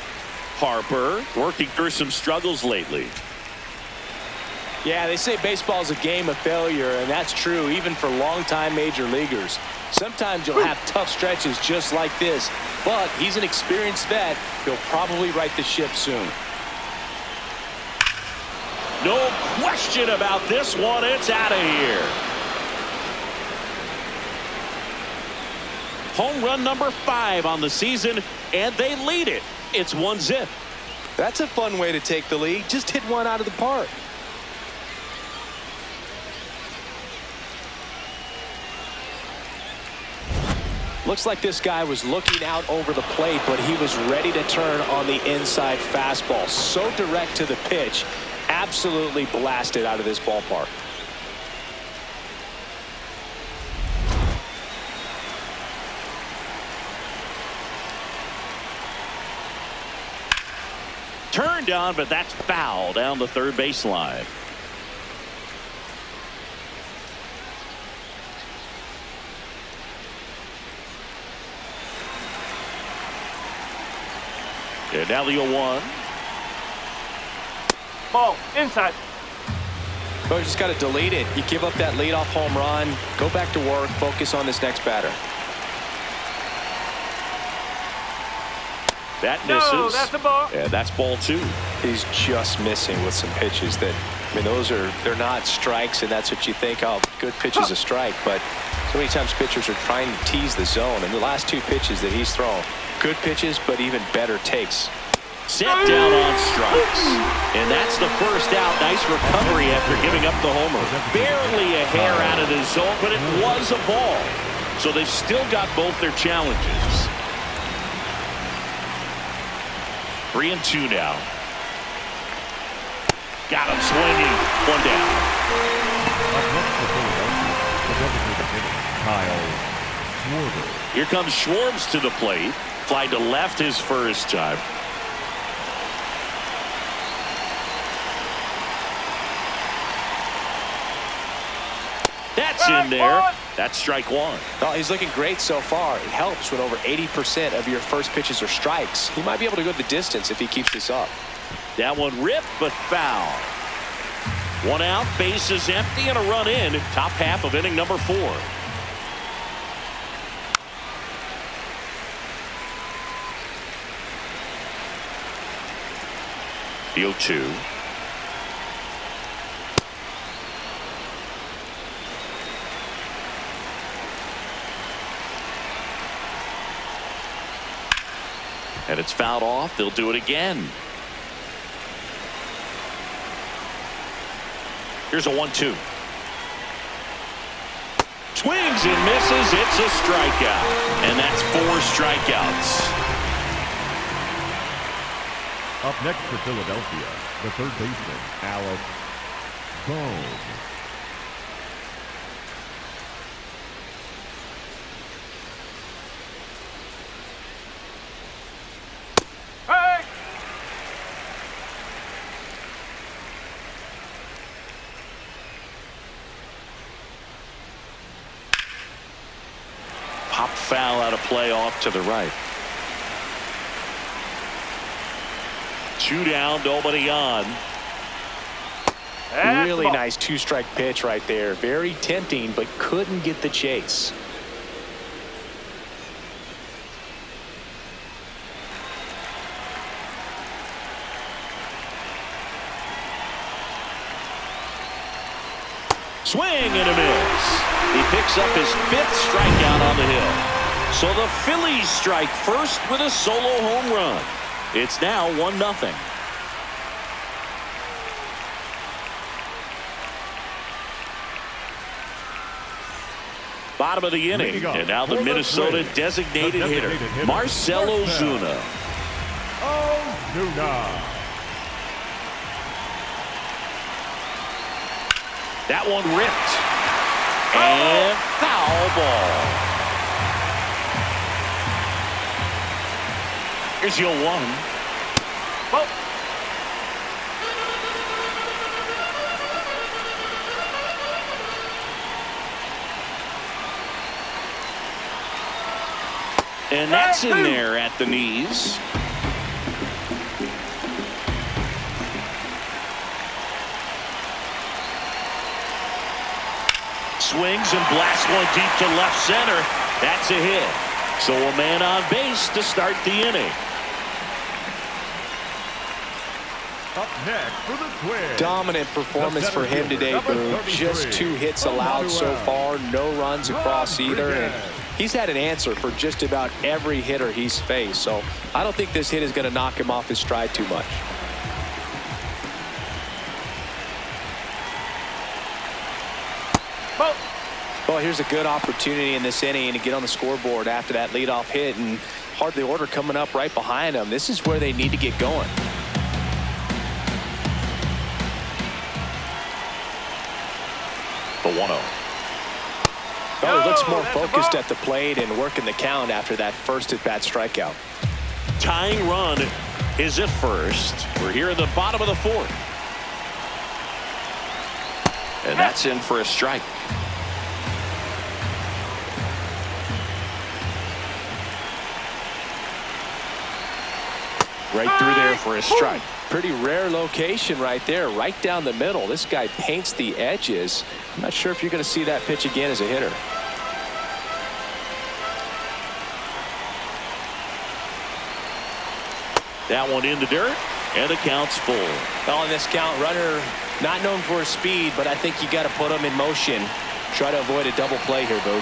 Harper working through some struggles lately. Yeah, they say baseball is a game of failure, and that's true even for longtime major leaguers. Sometimes you'll have tough stretches just like this, but he's an experienced vet. He'll probably right the ship soon. No question about this one. It's out of here. Home run number 5 on the season, and they lead it. It's 1-0. That's a fun way to take the lead. Just hit one out of the park. Looks like this guy was looking out over the plate, but he was ready to turn on the inside fastball. So direct to the pitch. Absolutely blasted out of this ballpark. Turned on, but that's foul down the third baseline. And now the 0-1. Ball. Inside. But you just got to delete it. You give up that leadoff home run. Go back to work. Focus on this next batter. That misses. No, that's a ball. And that's ball 2. He's just missing with some pitches that, I mean, they're not strikes, and that's what you think, oh, good pitch is a strike. But so many times pitchers are trying to tease the zone, and the last 2 pitches that he's thrown, good pitches, but even better takes. Set down on strikes. And that's the first out. Nice recovery after giving up the homer. Barely a hair out of the zone, but it was a ball. So they've still got both their challenges. 3-2 now. Got him swinging. 1 down. Up next for Philadelphia, the designated hitter, Kyle Schwarber. Here comes Schwartz to the plate. Fly to left his first time. That's in there. That's strike 1. Well, he's looking great so far. It helps when over 80% of your first pitches are strikes. He might be able to go the distance if he keeps this up. That one ripped, but foul. 1 out, base is empty, and a run in. Top half of inning number 4. The 0-2. And it's fouled off. They'll do it again. Here's a 1-2. Swings and misses. It's a strikeout. And that's 4 strikeouts. Up next for Philadelphia, the third baseman, Alex Gold. Hey! Pop foul out of play off to the right. 2 down, nobody on. That's Really the ball. nice 2-strike pitch right there. Very tempting, but couldn't get the chase. Swing and a miss. He picks up his 5th strikeout on the hill. So the Phillies strike first with a solo home run. It's now 1-0. Bottom of the inning, and now the Minnesota designated hitter, Marcell Ozuna. That one ripped. And foul ball. Here's your 1. Well, and that's in there at the knees. Swings and blasts one deep to left center. That's a hit. So a man on base to start the inning. Up next for the Twins. Dominant performance for him today, Boone. Just 2 hits allowed so far, no runs across either. And he's had an answer for just about every hitter he's faced. So I don't think this hit is going to knock him off his stride too much. Well, here's a good opportunity in this inning to get on the scoreboard after that leadoff hit, and hardly order coming up right behind them. This is where they need to get going. The 1-0. Oh, he looks more focused at the plate and working the count after that first at-bat strikeout. Tying run is at first. We're here in the bottom of the 4th. And that's in for a strike. Right through there for a strike. Pretty rare location right there, right down the middle. This guy paints the edges. I'm not sure if you're going to see that pitch again as a hitter. That one in the dirt, and the count's full. Well, in this count, runner not known for his speed, but I think you got to put him in motion. Try to avoid a double play here, Boo.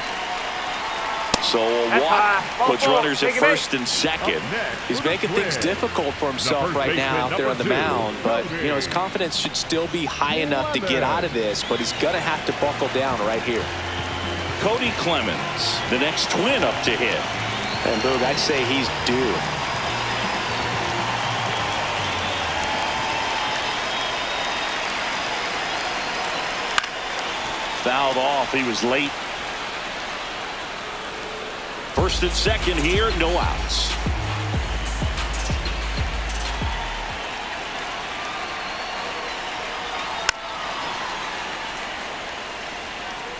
So a walk puts runners at first and second. He's making things difficult for himself right now out there on the mound, but you know his confidence should still be high enough to get out of this, but he's gonna have to buckle down right here. Cody Clemens, the next Twin up to hit. And Boog, I'd say he's due. Fouled off. He was late. First and second here, no outs.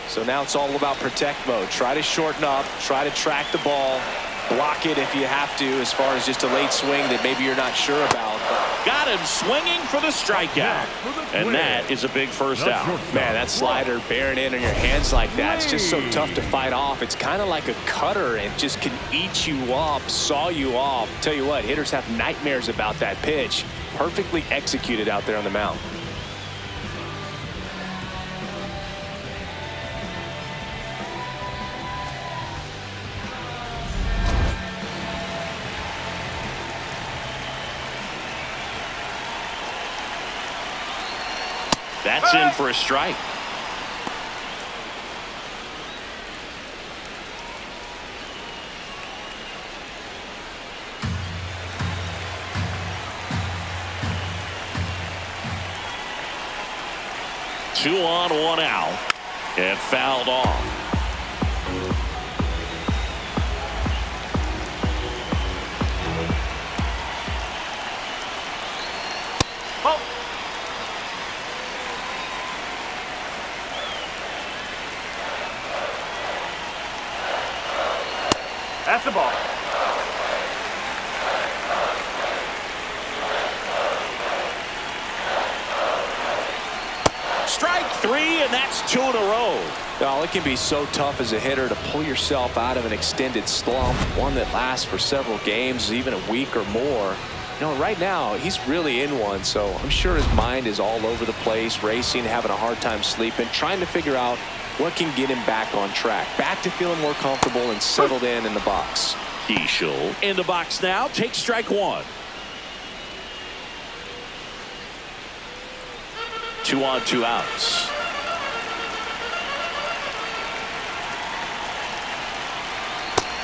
So now it's all about protect mode. Try to shorten up, try to track the ball, block it if you have to, as far as just a late swing that maybe you're not sure about. Got him swinging for the strikeout. And that is a big first out. Man, that slider bearing in on your hands like that, it's just so tough to fight off. It's kind of like a cutter and just can eat you up, saw you off. Tell you what, hitters have nightmares about that pitch. Perfectly executed out there on the mound. That's in for a strike. Two on, one out, and fouled off. That's the ball. Strike 3, and that's 2 in a row. Well, it can be so tough as a hitter to pull yourself out of an extended slump, one that lasts for several games, even a week or more. You know, right now, he's really in one, so I'm sure his mind is all over the place, racing, having a hard time sleeping, trying to figure out what can get him back on track, back to feeling more comfortable and settled in the box. Keishel in the box now, takes strike 1. 2 on, 2 outs.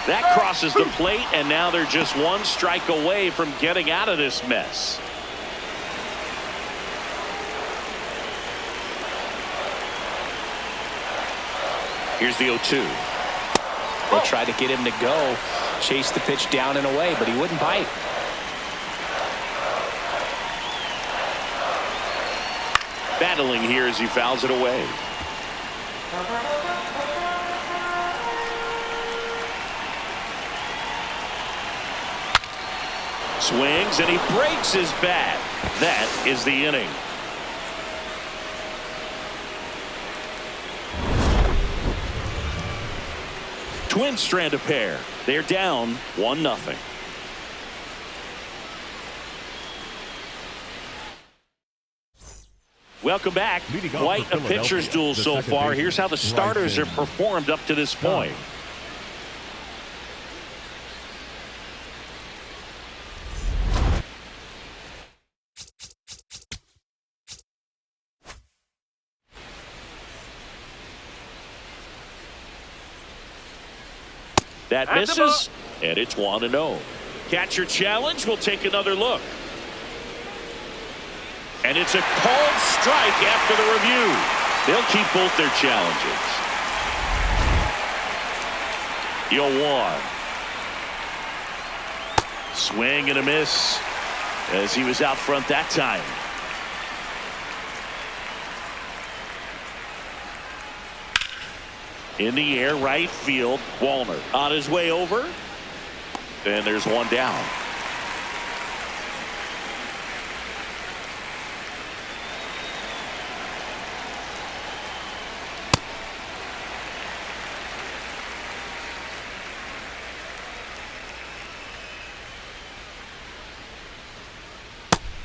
That crosses the plate, and now they're just one strike away from getting out of this mess. Here's the 0-2. They tried to get him to go, chase the pitch down and away, but he wouldn't bite. Battling here as he fouls it away. Swings, and he breaks his bat. That is the inning. Twins strand a pair. They're down 1-0. Welcome back. Quite a pitcher's duel so far. Here's how the starters have performed up to this point. That misses, and it's 1-0. Catcher challenge. We'll take another look. And it's a called strike after the review. They'll keep both their challenges. 0-1. Swing and a miss as he was out front that time. In the air, right field. Wallner on his way over. And there's one down.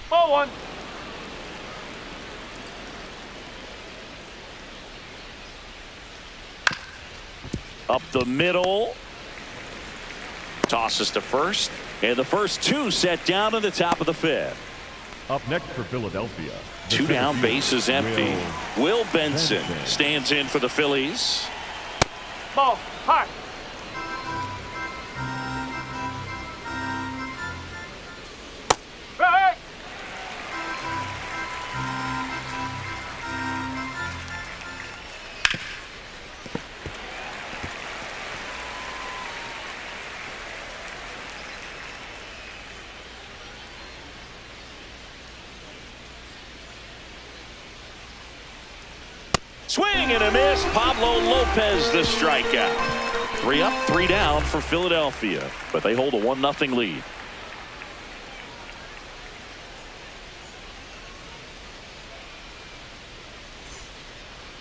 Ball one. Up the middle. Tosses to first. And the first two set down in the top of the fifth. Up next for Philadelphia. Two down, bases empty. Will Benson stands in for the Phillies. Ball high. Right. Swing and a miss. Pablo Lopez the strikeout. 3 up, 3 down for Philadelphia, but they hold a 1-0 lead.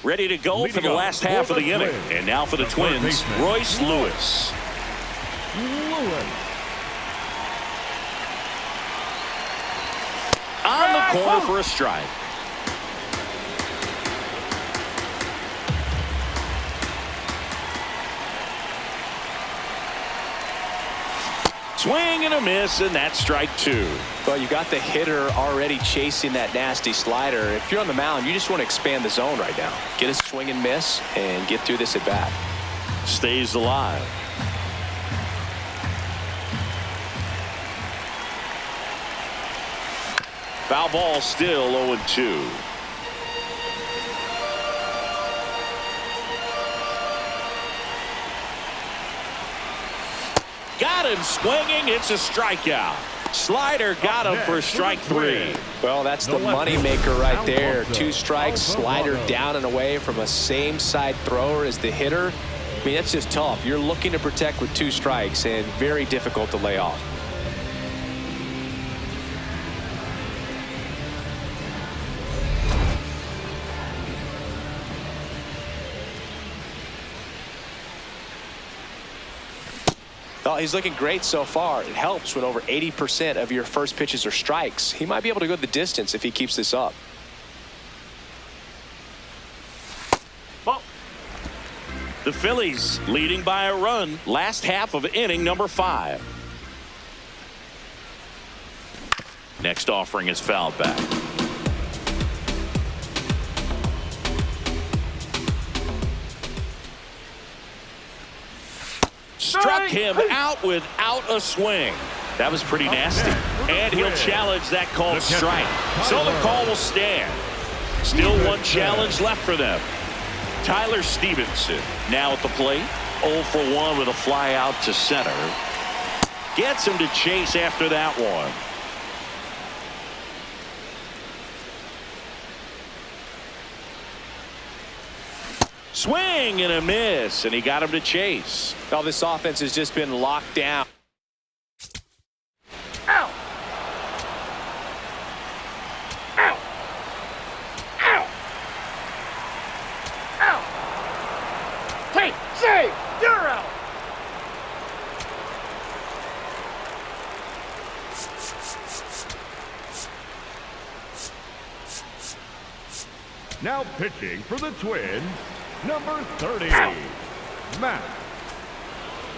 Ready to go for the last half of the inning. And now for the Twins, Royce Lewis. On the corner for a strike. Swing and a miss, and that's strike 2. Well, you got the hitter already chasing that nasty slider. If you're on the mound, you just want to expand the zone right now. Get a swing and miss and get through this at bat. Stays alive. Foul ball, still 0-2. Got him swinging. It's a strikeout. Slider got him for strike 3. Well, that's the money maker right there. 2 strikes, slider down and away from a same side thrower as the hitter. I mean, that's just tough. You're looking to protect with 2 strikes and very difficult to lay off. Oh, he's looking great so far. It helps when over 80% of your first pitches are strikes. He might be able to go the distance if he keeps this up. Ball. The Phillies leading by a run. Last half of inning number 5. Next offering is fouled back. Struck him out without a swing. That was pretty nasty. And he'll challenge that called strike. So the call will stand. Still one challenge left for them. Tyler Stevenson now at the plate. 0 for 1 with a fly out to center. Gets him to chase after that one. Swing and a miss, and he got him to chase. Well, this offense has just been locked down. Ow! Ow! Ow! Ow! Take, save, you're out! Now pitching for the Twins, number 30, Matt.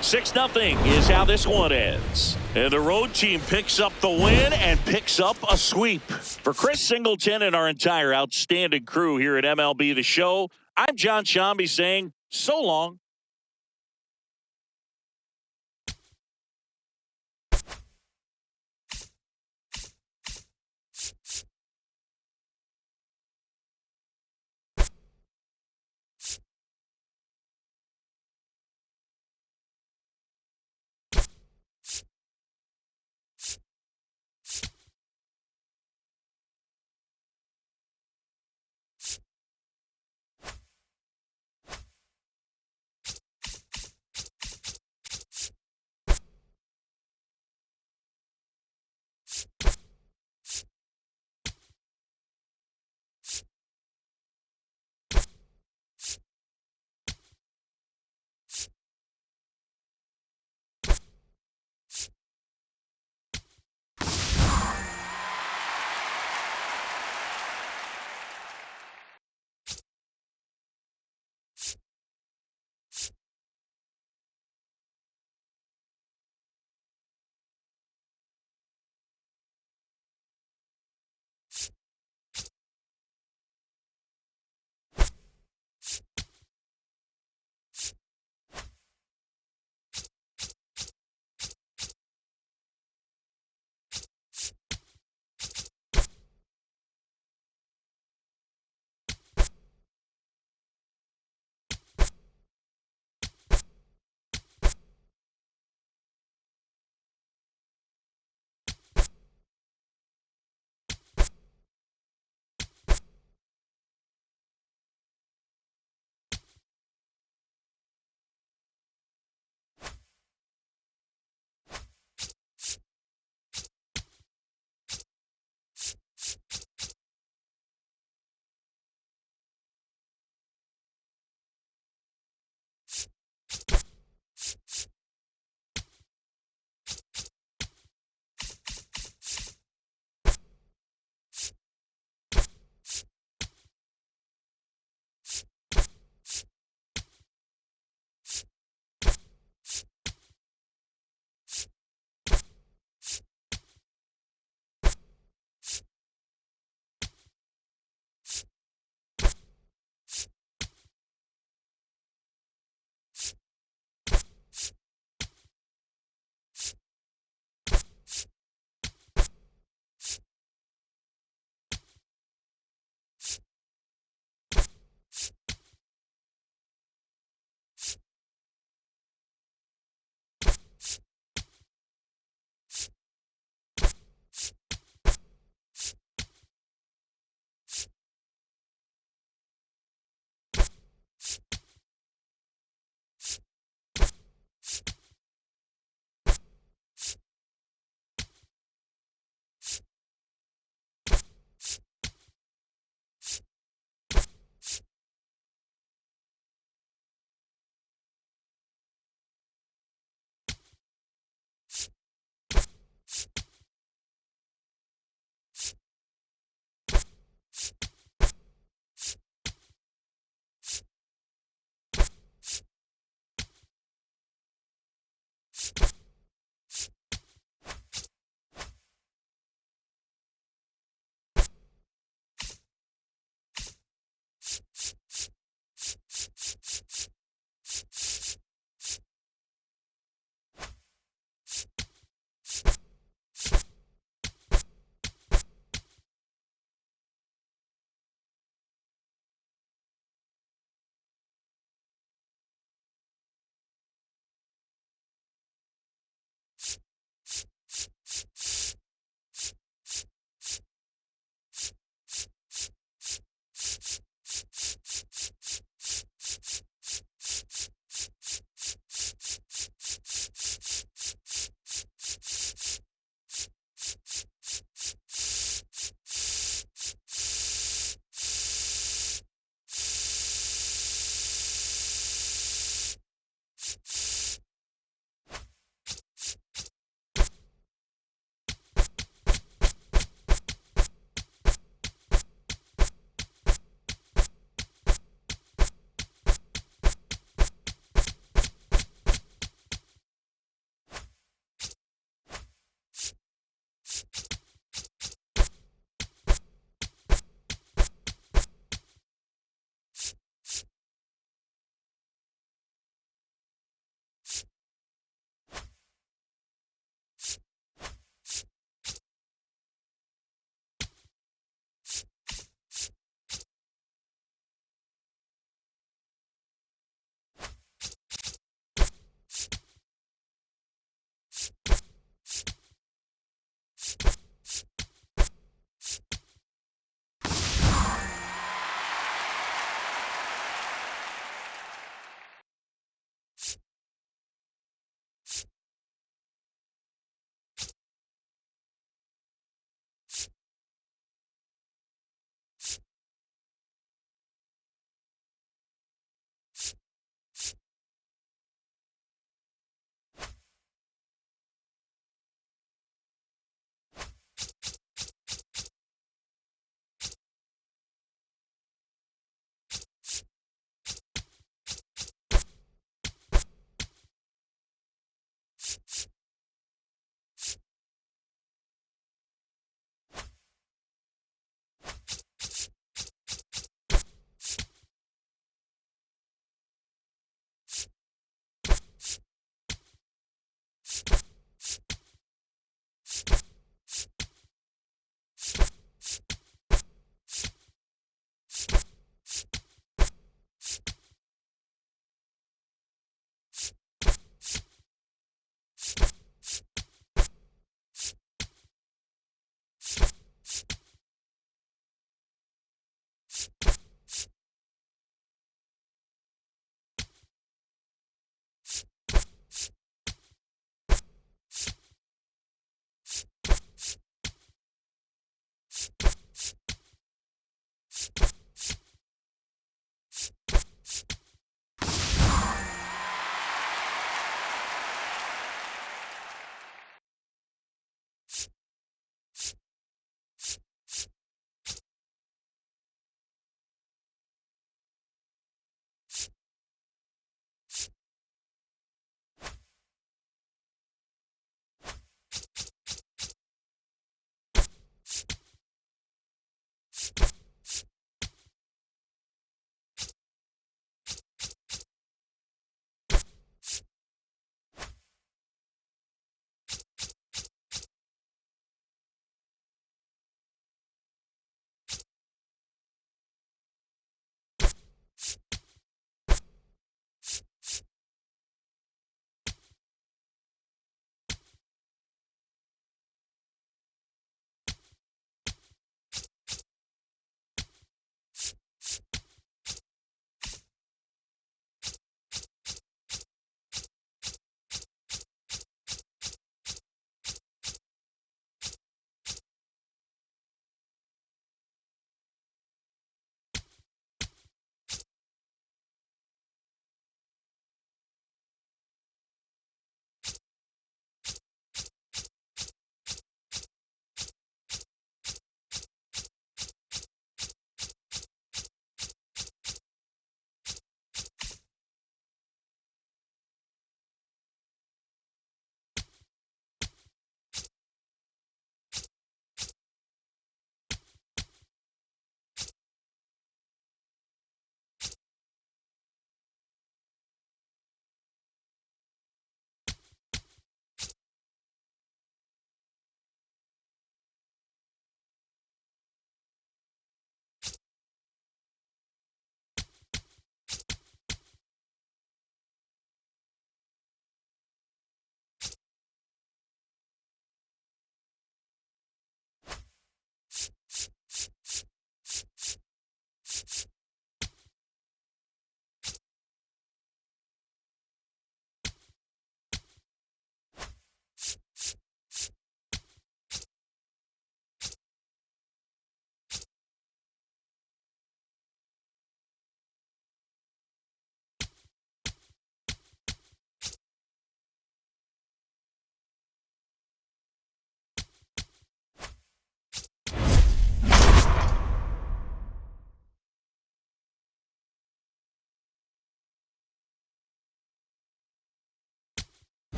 6-0 is how this one ends. And the road team picks up the win and picks up a sweep. For Chris Singleton and our entire outstanding crew here at MLB The Show, I'm John Shambi saying so long.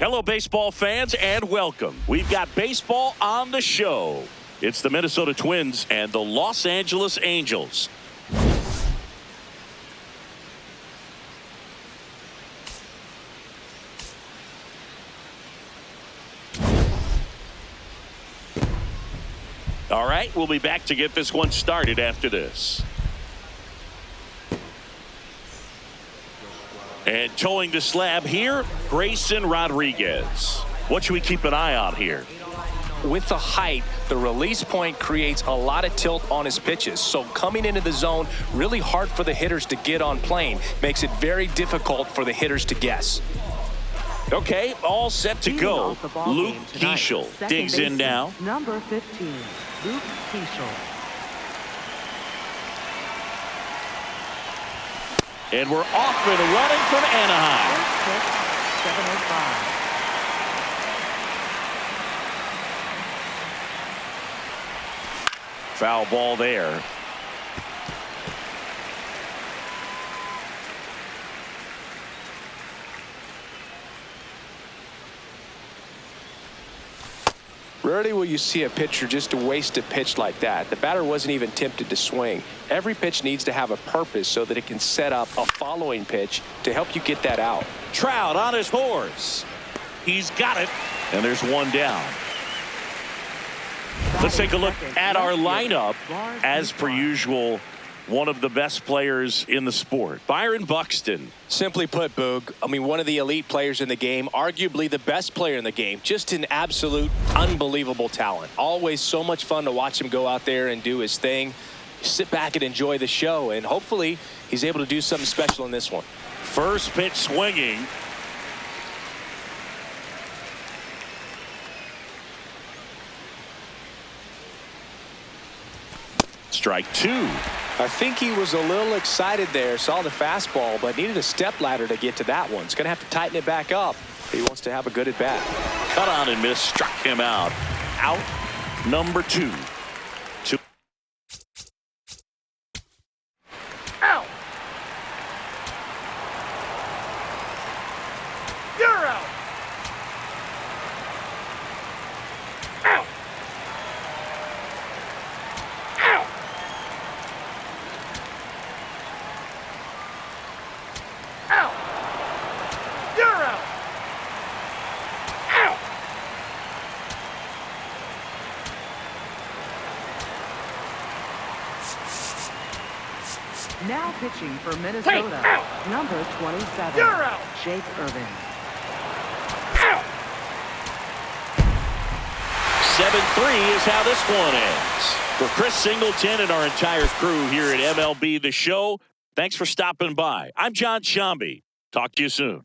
Hello, baseball fans, and welcome. We've got baseball on the show. It's the Minnesota Twins and the Los Angeles Angels. All right, we'll be back to get this one started after this. And towing the slab here, Grayson Rodriguez. What should we keep an eye on here? with the height, the release point creates a lot of tilt on his pitches. So coming into the zone, really hard for the hitters to get on plane. Makes it very difficult for the hitters to guess. Okay, all set to go. Luke Keeschel digs in now. Number 15, Luke Keeschel. And we're off and running from Anaheim. First pitch, 7:05. Foul ball there. Rarely will you see a pitcher just to waste a pitch like that. The batter wasn't even tempted to swing. Every pitch needs to have a purpose so that it can set up a following pitch to help you get that out. Trout on his horse. He's got it. And there's one down. Let's take a look at our lineup. As per usual, one of the best players in the sport, Byron Buxton. Simply put, Boog, I mean, one of the elite players in the game, arguably the best player in the game, just an absolute unbelievable talent. Always so much fun to watch him go out there and do his thing. Sit back and enjoy the show, and hopefully he's able to do something special in this one. First pitch swinging. Strike two. I think he was a little excited there, saw the fastball, but needed a step ladder to get to that one. He's going to have to tighten it back up if he wants to have a good at bat. Cut on and miss, struck him out. Out number two. Out. You're out. Out. Out. Out. You're out. Out. Now pitching for Minnesota, out. number 27, You're out. Jake Irvin. Out. 7-3 is how this one ends. For Chris Singleton and our entire crew here at MLB The Show, thanks for stopping by. I'm John Shambi. Talk to you soon.